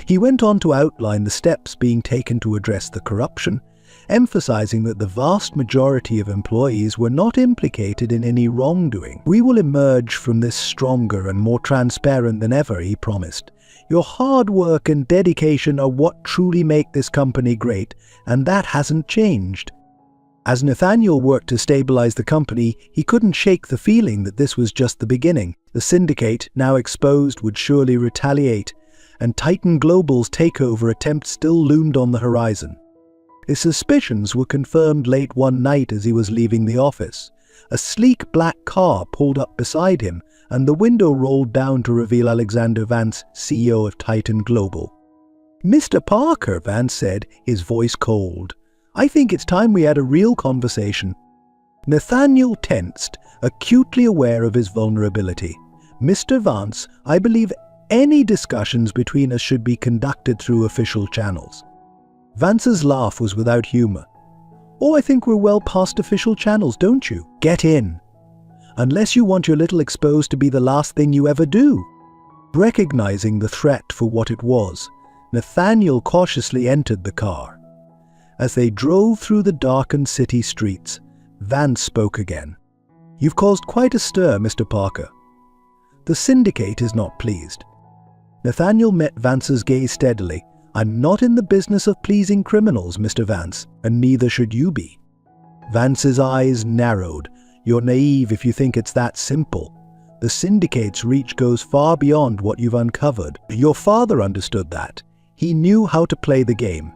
He went on to outline the steps being taken to address the corruption, emphasizing that the vast majority of employees were not implicated in any wrongdoing. "We will emerge from this stronger and more transparent than ever," he promised. "Your hard work and dedication are what truly make this company great, and that hasn't changed." As Nathaniel worked to stabilize the company, he couldn't shake the feeling that this was just the beginning. The syndicate, now exposed, would surely retaliate, and Titan Global's takeover attempt still loomed on the horizon. His suspicions were confirmed late one night as he was leaving the office. A sleek black car pulled up beside him, and the window rolled down to reveal Alexander Vance, CEO of Titan Global. "Mr. Parker," Vance said, his voice cold. "I think it's time we had a real conversation." Nathaniel tensed, acutely aware of his vulnerability. "Mr. Vance, I believe any discussions between us should be conducted through official channels." Vance's laugh was without humor. "Oh, I think we're well past official channels, don't you? Get in. Unless you want your little exposed to be the last thing you ever do." Recognizing the threat for what it was, Nathaniel cautiously entered the car. As they drove through the darkened city streets, Vance spoke again. "You've caused quite a stir, Mr. Parker. The syndicate is not pleased." Nathaniel met Vance's gaze steadily. "I'm not in the business of pleasing criminals, Mr. Vance, and neither should you be." Vance's eyes narrowed. "You're naive if you think it's that simple. The syndicate's reach goes far beyond what you've uncovered. Your father understood that. He knew how to play the game."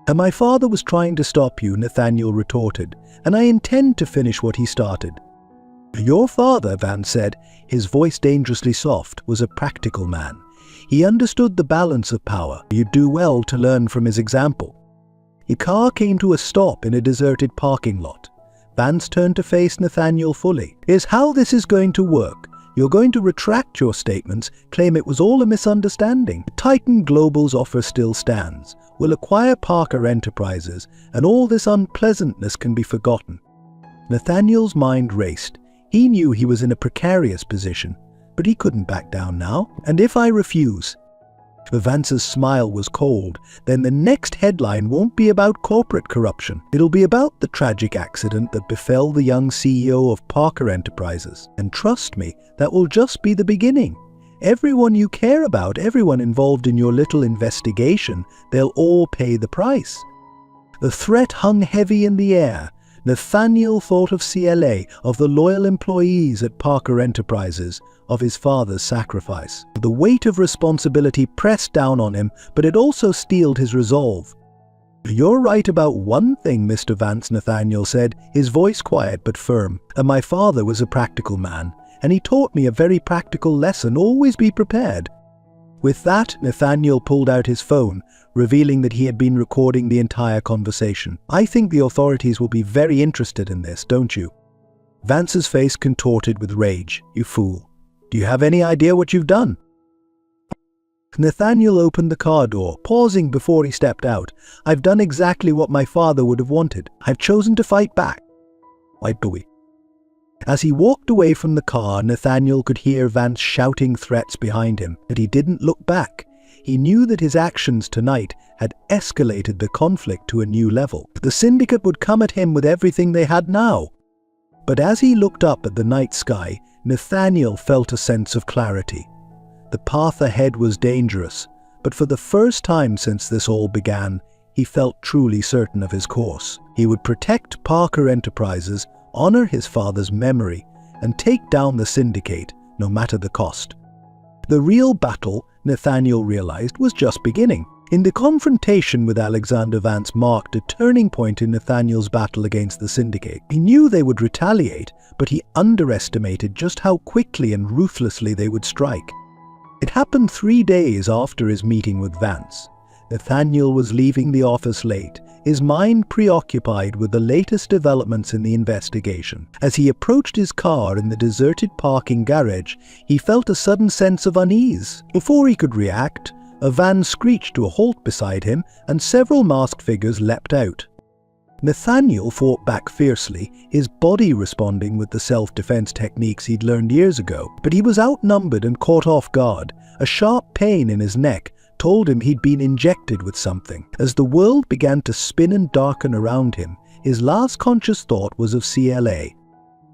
"And my father was trying to stop you," Nathaniel retorted, "and I intend to finish what he started." "Your father," Vance said, his voice dangerously soft, "was a practical man. He understood the balance of power. You'd do well to learn from his example." The car came to a stop in a deserted parking lot. Vance turned to face Nathaniel fully. "Here's how this is going to work. You're going to retract your statements, claim it was all a misunderstanding. Titan Global's offer still stands. We'll acquire Parker Enterprises, and all this unpleasantness can be forgotten." Nathaniel's mind raced. He knew he was in a precarious position, but he couldn't back down now. "And if I refuse?" Vance's smile was cold. "Then the next headline won't be about corporate corruption. It'll be about the tragic accident that befell the young CEO of Parker Enterprises. And trust me, that will just be the beginning. Everyone you care about, everyone involved in your little investigation, they'll all pay the price." The threat hung heavy in the air. Nathaniel thought of CLA, of the loyal employees at Parker Enterprises, of his father's sacrifice. The weight of responsibility pressed down on him, but it also steeled his resolve. "You're right about one thing, Mr. Vance," Nathaniel said, his voice quiet but firm. "And my father was a practical man, and he taught me a very practical lesson: always be prepared." With that, Nathaniel pulled out his phone, revealing that he had been recording the entire conversation. "I think the authorities will be very interested in this, don't you?" Vance's face contorted with rage. "You fool. Do you have any idea what you've done?" Nathaniel opened the car door, pausing before he stepped out. "I've done exactly what my father would have wanted. I've chosen to fight back. Why do we?" As he walked away from the car, Nathaniel could hear Vance shouting threats behind him, but he didn't look back. He knew that his actions tonight had escalated the conflict to a new level. The syndicate would come at him with everything they had now. But as he looked up at the night sky, Nathaniel felt a sense of clarity. The path ahead was dangerous, but for the first time since this all began, he felt truly certain of his course. He would protect Parker Enterprises, honor his father's memory, and take down the syndicate, no matter the cost. The real battle, Nathaniel realized, was just beginning. In the confrontation with Alexander Vance marked a turning point in Nathaniel's battle against the syndicate. He knew they would retaliate, but he underestimated just how quickly and ruthlessly they would strike. It happened 3 days after his meeting with Vance. Nathaniel was leaving the office late, his mind preoccupied with the latest developments in the investigation. As he approached his car in the deserted parking garage, he felt a sudden sense of unease. Before he could react, a van screeched to a halt beside him, and several masked figures leapt out. Nathaniel fought back fiercely, his body responding with the self-defense techniques he'd learned years ago. But he was outnumbered and caught off guard. A sharp pain in his neck told him he'd been injected with something. As the world began to spin and darken around him, his last conscious thought was of CLA.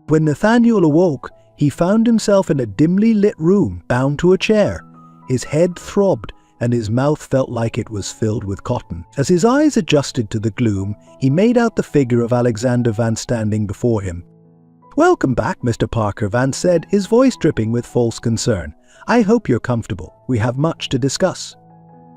When Nathaniel awoke, he found himself in a dimly lit room, bound to a chair. His head throbbed, and his mouth felt like it was filled with cotton. As his eyes adjusted to the gloom, he made out the figure of Alexander Vance standing before him. "Welcome back, Mr. Parker," Vance said, his voice dripping with false concern. "I hope you're comfortable. We have much to discuss."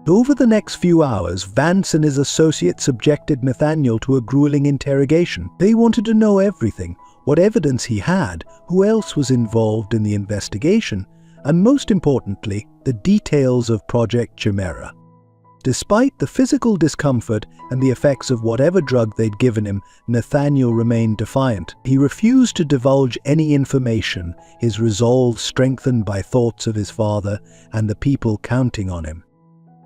Over the next few hours, Vance and his associate subjected Nathaniel to a grueling interrogation. They wanted to know everything, what evidence he had, who else was involved in the investigation, and most importantly, the details of Project Chimera. Despite the physical discomfort and the effects of whatever drug they'd given him, Nathaniel remained defiant. He refused to divulge any information, his resolve strengthened by thoughts of his father and the people counting on him.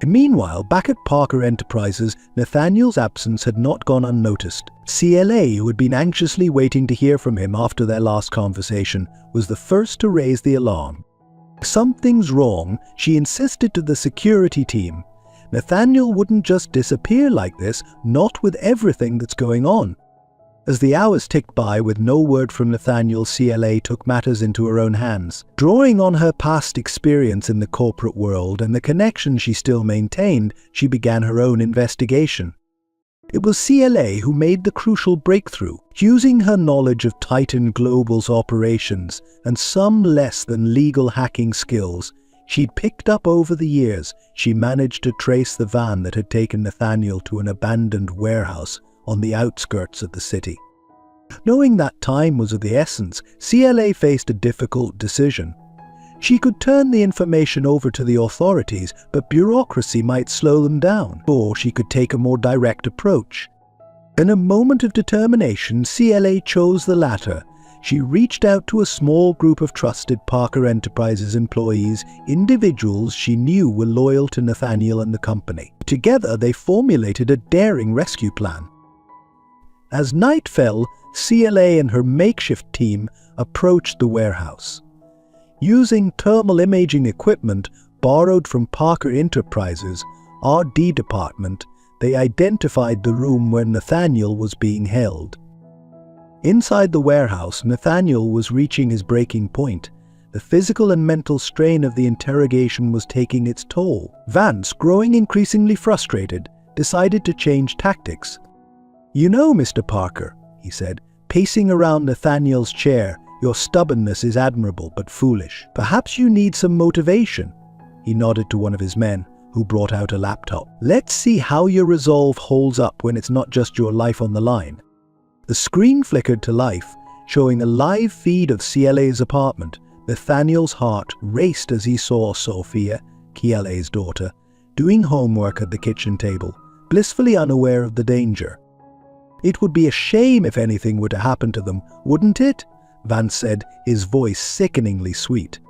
Meanwhile, back at Parker Enterprises, Nathaniel's absence had not gone unnoticed. CLA, who had been anxiously waiting to hear from him after their last conversation, was the first to raise the alarm. Something's wrong, she insisted to the security team. Nathaniel wouldn't just disappear like this, not with everything that's going on. As the hours ticked by with no word from Nathaniel, CLA took matters into her own hands. Drawing on her past experience in the corporate world and the connection she still maintained, she began her own investigation. It was CLA who made the crucial breakthrough. Using her knowledge of Titan Global's operations and some less than legal hacking skills she'd picked up over the years, she managed to trace the van that had taken Nathaniel to an abandoned warehouse on the outskirts of the city. Knowing that time was of the essence, CLA faced a difficult decision. She could turn the information over to the authorities, but bureaucracy might slow them down, or she could take a more direct approach. In a moment of determination, CLA chose the latter. She reached out to a small group of trusted Parker Enterprises employees, individuals she knew were loyal to Nathaniel and the company. Together, they formulated a daring rescue plan. As night fell, CLA and her makeshift team approached the warehouse. Using thermal imaging equipment borrowed from Parker Enterprises' R&D department, they identified the room where Nathaniel was being held. Inside the warehouse, Nathaniel was reaching his breaking point. The physical and mental strain of the interrogation was taking its toll. Vance, growing increasingly frustrated, decided to change tactics. "You know, Mr. Parker," he said, pacing around Nathaniel's chair, "your stubbornness is admirable but foolish. Perhaps you need some motivation." He nodded to one of his men, who brought out a laptop. "Let's see how your resolve holds up when it's not just your life on the line." The screen flickered to life, showing a live feed of CLA's apartment. Nathaniel's heart raced as he saw Sophia, CLA's daughter, doing homework at the kitchen table, blissfully unaware of the danger. "It would be a shame if anything were to happen to them, wouldn't it?" Vance said, his voice sickeningly sweet.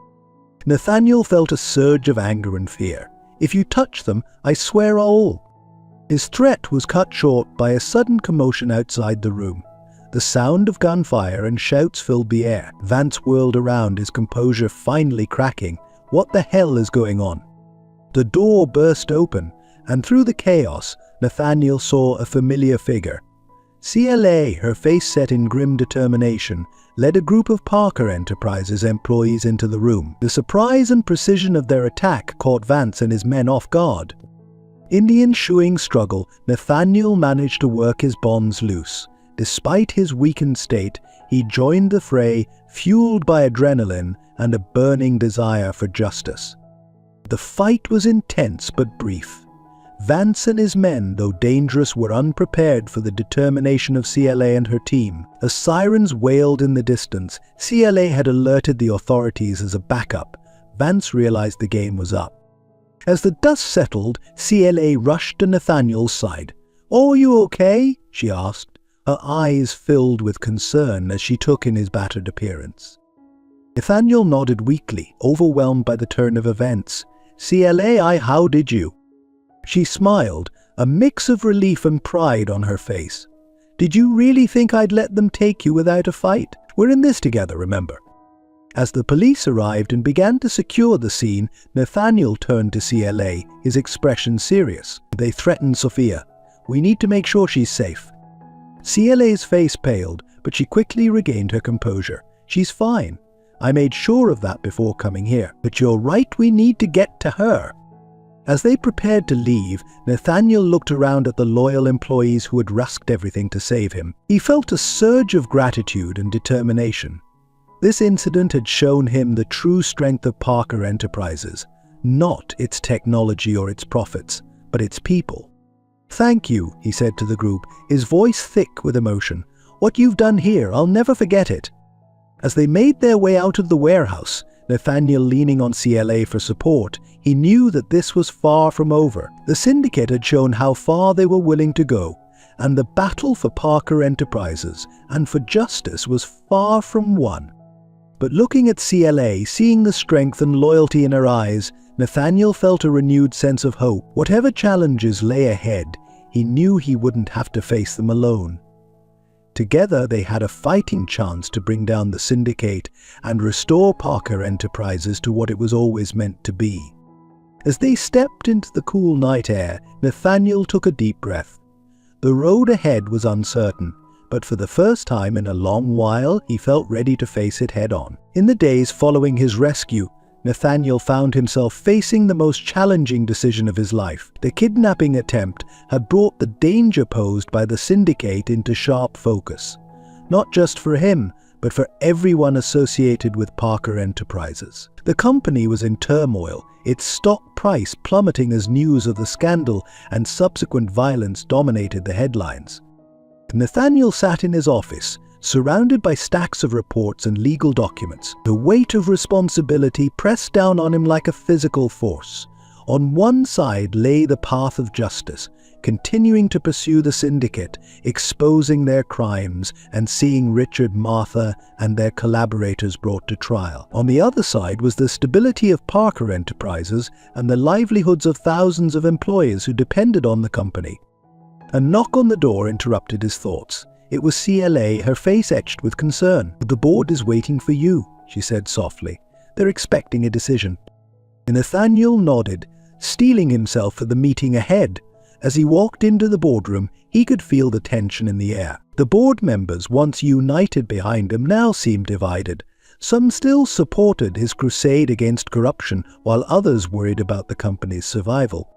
Nathaniel felt a surge of anger and fear. "If you touch them, I swear I'll..." His threat was cut short by a sudden commotion outside the room. The sound of gunfire and shouts filled the air. Vance whirled around, his composure finally cracking. What the hell is going on? The door burst open, and through the chaos, Nathaniel saw a familiar figure. CLA, her face set in grim determination, led a group of Parker Enterprises employees into the room. The surprise and precision of their attack caught Vance and his men off guard. In the ensuing struggle, Nathaniel managed to work his bonds loose. Despite his weakened state, he joined the fray, fueled by adrenaline and a burning desire for justice. The fight was intense but brief. Vance and his men, though dangerous, were unprepared for the determination of CLA and her team. As sirens wailed in the distance, CLA had alerted the authorities as a backup. Vance realized the game was up. As the dust settled, CLA rushed to Nathaniel's side. "Are you okay?" she asked, her eyes filled with concern as she took in his battered appearance. Nathaniel nodded weakly, overwhelmed by the turn of events. "CLA, how did you?" She smiled, a mix of relief and pride on her face. "Did you really think I'd let them take you without a fight? We're in this together, remember." As the police arrived and began to secure the scene, Nathaniel turned to CLA, his expression serious. "They threatened Sophia. We need to make sure she's safe." CLA's face paled, but she quickly regained her composure. "She's fine. I made sure of that before coming here. But you're right, we need to get to her." As they prepared to leave, Nathaniel looked around at the loyal employees who had risked everything to save him. He felt a surge of gratitude and determination. This incident had shown him the true strength of Parker Enterprises. not its technology or its profits, but its people. "Thank you," he said to the group, his voice thick with emotion. "What you've done here, I'll never forget it." As they made their way out of the warehouse, Nathaniel leaning on CLA for support, he knew that this was far from over. The syndicate had shown how far they were willing to go, and the battle for Parker Enterprises and for justice was far from won. But looking at CLA, seeing the strength and loyalty in her eyes, Nathaniel felt a renewed sense of hope. Whatever challenges lay ahead, he knew he wouldn't have to face them alone. Together they had a fighting chance to bring down the syndicate and restore Parker Enterprises to what it was always meant to be. As they stepped into the cool night air, Nathaniel took a deep breath. The road ahead was uncertain, but for the first time in a long while, he felt ready to face it head-on. In the days following his rescue, Nathaniel found himself facing the most challenging decision of his life. The kidnapping attempt had brought the danger posed by the syndicate into sharp focus, not just for him, but for everyone associated with Parker Enterprises. The company was in turmoil, its stock price plummeting as news of the scandal and subsequent violence dominated the headlines. Nathaniel sat in his office, surrounded by stacks of reports and legal documents. The weight of responsibility pressed down on him like a physical force. On one side lay the path of justice, continuing to pursue the syndicate, exposing their crimes and seeing Richard, Martha, and their collaborators brought to trial. On the other side was the stability of Parker Enterprises and the livelihoods of thousands of employees who depended on the company. A knock on the door interrupted his thoughts. It was CLA, her face etched with concern. "The board is waiting for you," she said softly. "They're expecting a decision." Nathaniel nodded, steeling himself for the meeting ahead. As he walked into the boardroom, he could feel the tension in the air. The board members, once united behind him, now seemed divided. Some still supported his crusade against corruption, while others worried about the company's survival.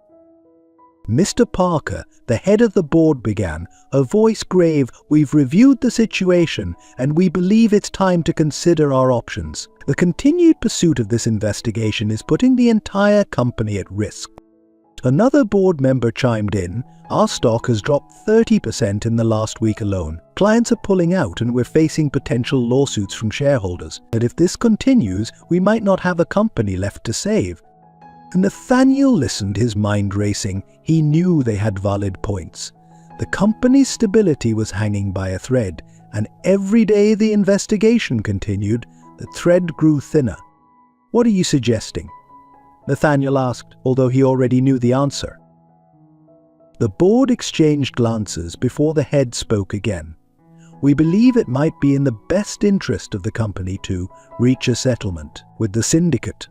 "Mr. Parker, the head of the board began, her voice grave, we've reviewed the situation and we believe it's time to consider our options. The continued pursuit of this investigation is putting the entire company at risk." Another board member chimed in, "Our stock has dropped 30% in the last week alone. Clients are pulling out and we're facing potential lawsuits from shareholders. That if this continues, we might not have a company left to save." Nathaniel listened, his mind racing. He knew they had valid points. The company's stability was hanging by a thread, and every day the investigation continued, the thread grew thinner. "What are you suggesting?" Nathaniel asked, although he already knew the answer. The board exchanged glances before the head spoke again. "We believe it might be in the best interest of the company to reach a settlement with the syndicate."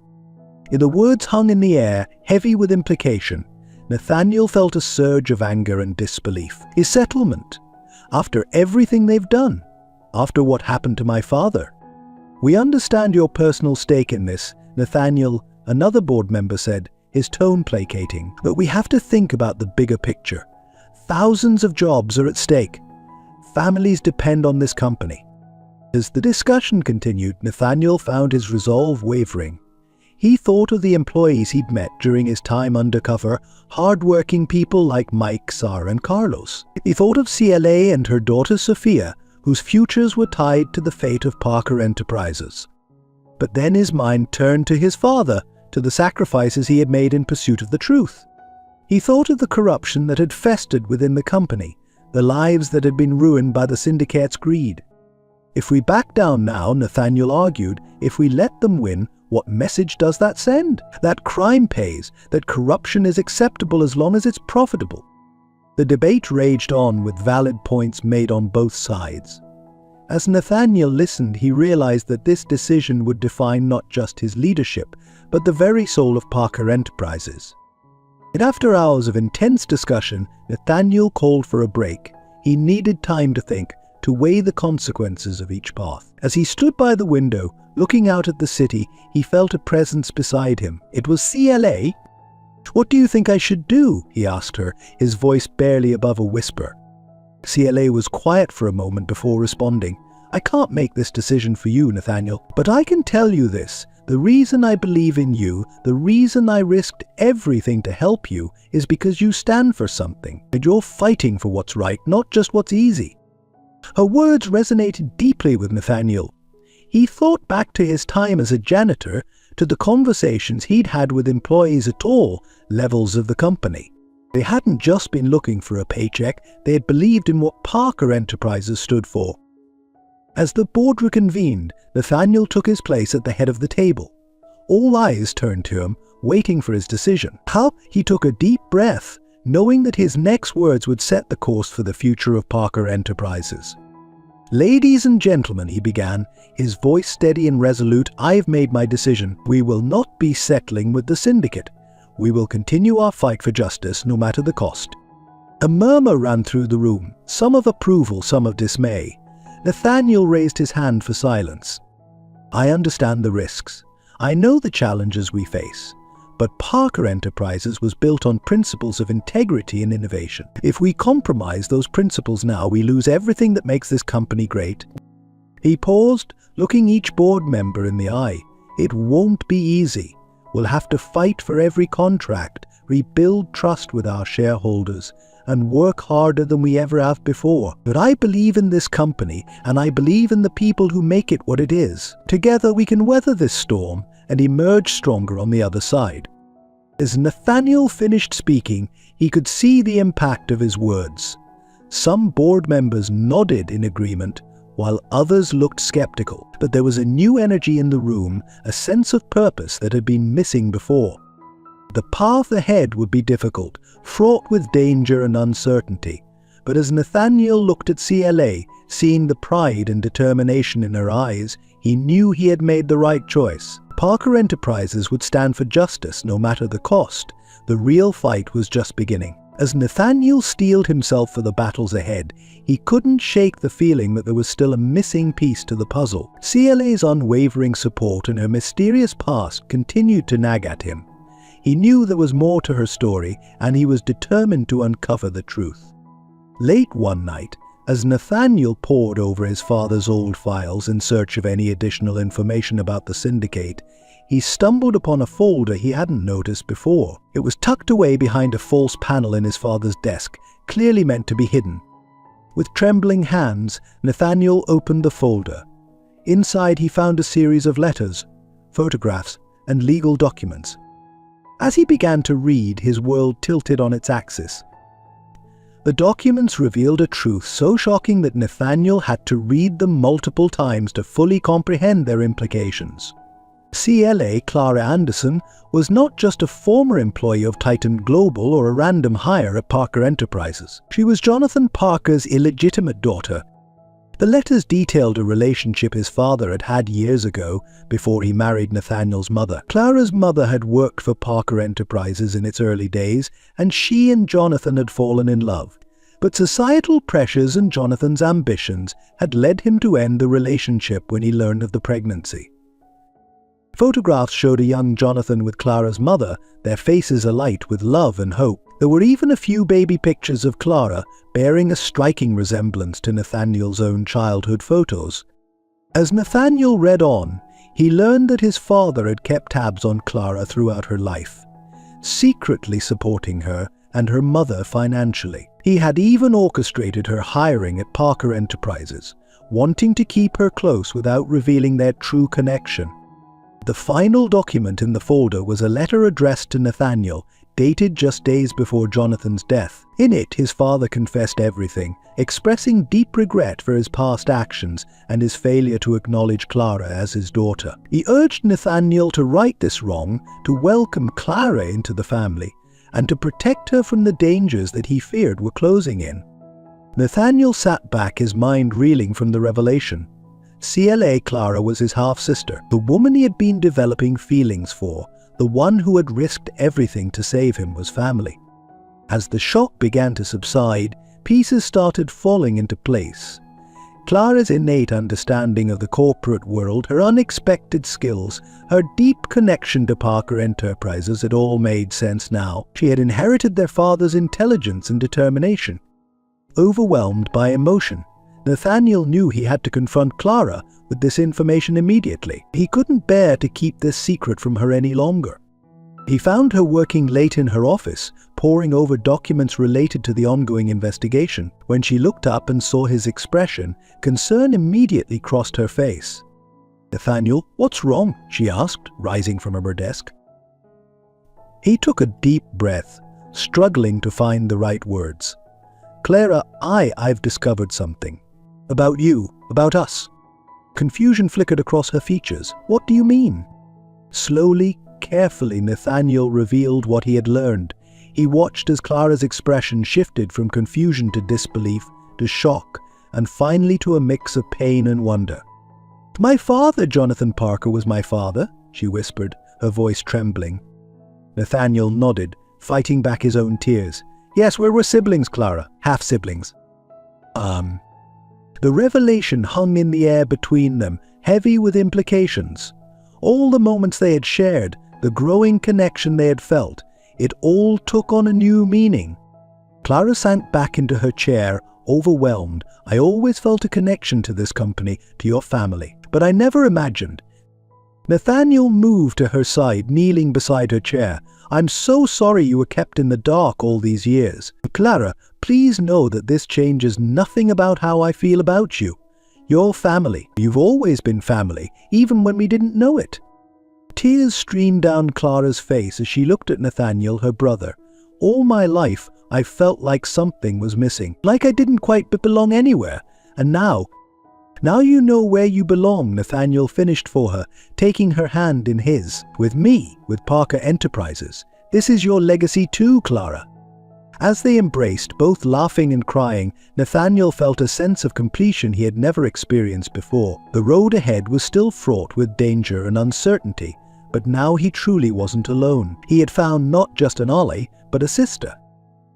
The words hung in the air, heavy with implication. Nathaniel felt a surge of anger and disbelief. His settlement? After everything they've done? After what happened to my father? "We understand your personal stake in this, Nathaniel," another board member said, his tone placating. "But we have to think about the bigger picture. Thousands of jobs are at stake. Families depend on this company." As the discussion continued, Nathaniel found his resolve wavering. He thought of the employees he'd met during his time undercover, hard-working people like Mike, Sarah, and Carlos. He thought of CLA and her daughter Sophia, whose futures were tied to the fate of Parker Enterprises. But then his mind turned to his father, to the sacrifices he had made in pursuit of the truth. He thought of the corruption that had festered within the company, the lives that had been ruined by the syndicate's greed. If we back down now, Nathaniel argued, if we let them win, what message does that send? That crime pays, that corruption is acceptable as long as it's profitable. The debate raged on with valid points made on both sides. As Nathaniel listened, he realized that this decision would define not just his leadership, but the very soul of Parker Enterprises. And after hours of intense discussion, Nathaniel called for a break. He needed time to think, to weigh the consequences of each path. As he stood by the window, looking out at the city, he felt a presence beside him. It was CLA. "What do you think I should do?" he asked her, his voice barely above a whisper. CLA was quiet for a moment before responding. "I can't make this decision for you, Nathaniel, but I can tell you this. The reason I believe in you, the reason I risked everything to help you, is because you stand for something, and you're fighting for what's right, not just what's easy." Her words resonated deeply with Nathaniel. He thought back to his time as a janitor, to the conversations he'd had with employees at all levels of the company. They hadn't just been looking for a paycheck, they had believed in what Parker Enterprises stood for. As the board reconvened, Nathaniel took his place at the head of the table. All eyes turned to him, waiting for his decision. He took a deep breath, knowing that his next words would set the course for the future of Parker Enterprises. "Ladies and gentlemen," he began, his voice steady and resolute, "I've made my decision. We will not be settling with the syndicate. We will continue our fight for justice, no matter the cost." A murmur ran through the room, some of approval, some of dismay. Nathaniel raised his hand for silence. "I understand the risks. I know the challenges we face. But Parker Enterprises was built on principles of integrity and innovation. If we compromise those principles now, we lose everything that makes this company great." He paused, looking each board member in the eye. "It won't be easy. We'll have to fight for every contract, rebuild trust with our shareholders, and work harder than we ever have before. But I believe in this company, and I believe in the people who make it what it is. Together we can weather this storm and emerge stronger on the other side." As Nathaniel finished speaking, he could see the impact of his words. Some board members nodded in agreement, while others looked skeptical. But there was a new energy in the room, a sense of purpose that had been missing before. The path ahead would be difficult, fraught with danger and uncertainty. But as Nathaniel looked at CLA, seeing the pride and determination in her eyes, he knew he had made the right choice. Parker Enterprises would stand for justice no matter the cost. The real fight was just beginning. As Nathaniel steeled himself for the battles ahead, he couldn't shake the feeling that there was still a missing piece to the puzzle. CLA's unwavering support and her mysterious past continued to nag at him. He knew there was more to her story, and he was determined to uncover the truth. Late one night, as Nathaniel pored over his father's old files in search of any additional information about the syndicate, he stumbled upon a folder he hadn't noticed before. It was tucked away behind a false panel in his father's desk, clearly meant to be hidden. With trembling hands, Nathaniel opened the folder. Inside he found a series of letters, photographs, and legal documents. As he began to read, his world tilted on its axis. The documents revealed a truth so shocking that Nathaniel had to read them multiple times to fully comprehend their implications. CLA Clara Anderson was not just a former employee of Titan Global or a random hire at Parker Enterprises. She was Jonathan Parker's illegitimate daughter. The letters detailed a relationship his father had had years ago before he married Nathaniel's mother. Clara's mother had worked for Parker Enterprises in its early days, and she and Jonathan had fallen in love. But societal pressures and Jonathan's ambitions had led him to end the relationship when he learned of the pregnancy. Photographs showed a young Jonathan with Clara's mother, their faces alight with love and hope. There were even a few baby pictures of Clara, bearing a striking resemblance to Nathaniel's own childhood photos. As Nathaniel read on, he learned that his father had kept tabs on Clara throughout her life, secretly supporting her and her mother financially. He had even orchestrated her hiring at Parker Enterprises, wanting to keep her close without revealing their true connection. The final document in the folder was a letter addressed to Nathaniel, dated just days before Jonathan's death. In it, his father confessed everything, expressing deep regret for his past actions and his failure to acknowledge Clara as his daughter. He urged Nathaniel to right this wrong, to welcome Clara into the family, and to protect her from the dangers that he feared were closing in. Nathaniel sat back, his mind reeling from the revelation. CLA Clara was his half-sister, the woman he had been developing feelings for. The one who had risked everything to save him was family. As the shock began to subside, pieces started falling into place. Clara's innate understanding of the corporate world, her unexpected skills, her deep connection to Parker Enterprises, it all made sense now. She had inherited their father's intelligence and determination. Overwhelmed by emotion, Nathaniel knew he had to confront Clara with this information immediately. He couldn't bear to keep this secret from her any longer. He found her working late in her office, poring over documents related to the ongoing investigation. When she looked up and saw his expression, concern immediately crossed her face. "Nathaniel, what's wrong?" she asked, rising from her desk. He took a deep breath, struggling to find the right words. "Clara, I've discovered something. About you, about us." Confusion flickered across her features. "What do you mean?" Slowly, carefully, Nathaniel revealed what he had learned. He watched as Clara's expression shifted from confusion to disbelief, to shock, and finally to a mix of pain and wonder. "My father, Jonathan Parker, was my father," she whispered, her voice trembling. Nathaniel nodded, fighting back his own tears. "Yes, we're siblings, Clara. Half-siblings." The revelation hung in the air between them, heavy with implications. All the moments they had shared, the growing connection they had felt, it all took on a new meaning. Clara sank back into her chair, overwhelmed. "I always felt a connection to this company, to your family, but I never imagined." Nathaniel moved to her side, kneeling beside her chair. "I'm so sorry you were kept in the dark all these years. Clara, please know that this changes nothing about how I feel about you. You're family. You've always been family, even when we didn't know it." Tears streamed down Clara's face as she looked at Nathaniel, her brother. "All my life, I felt like something was missing, like I didn't quite belong anywhere. And now you know where you belong," Nathaniel finished for her, taking her hand in his. "With me, with Parker Enterprises. This is your legacy too, Clara." As they embraced, both laughing and crying, Nathaniel felt a sense of completion he had never experienced before. The road ahead was still fraught with danger and uncertainty, but now he truly wasn't alone. He had found not just an ally, but a sister.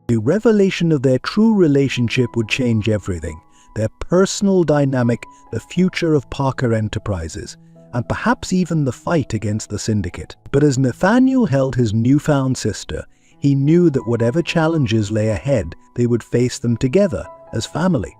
The revelation of their true relationship would change everything. Their personal dynamic, the future of Parker Enterprises, and perhaps even the fight against the syndicate. But as Nathaniel held his newfound sister, he knew that whatever challenges lay ahead, they would face them together as family.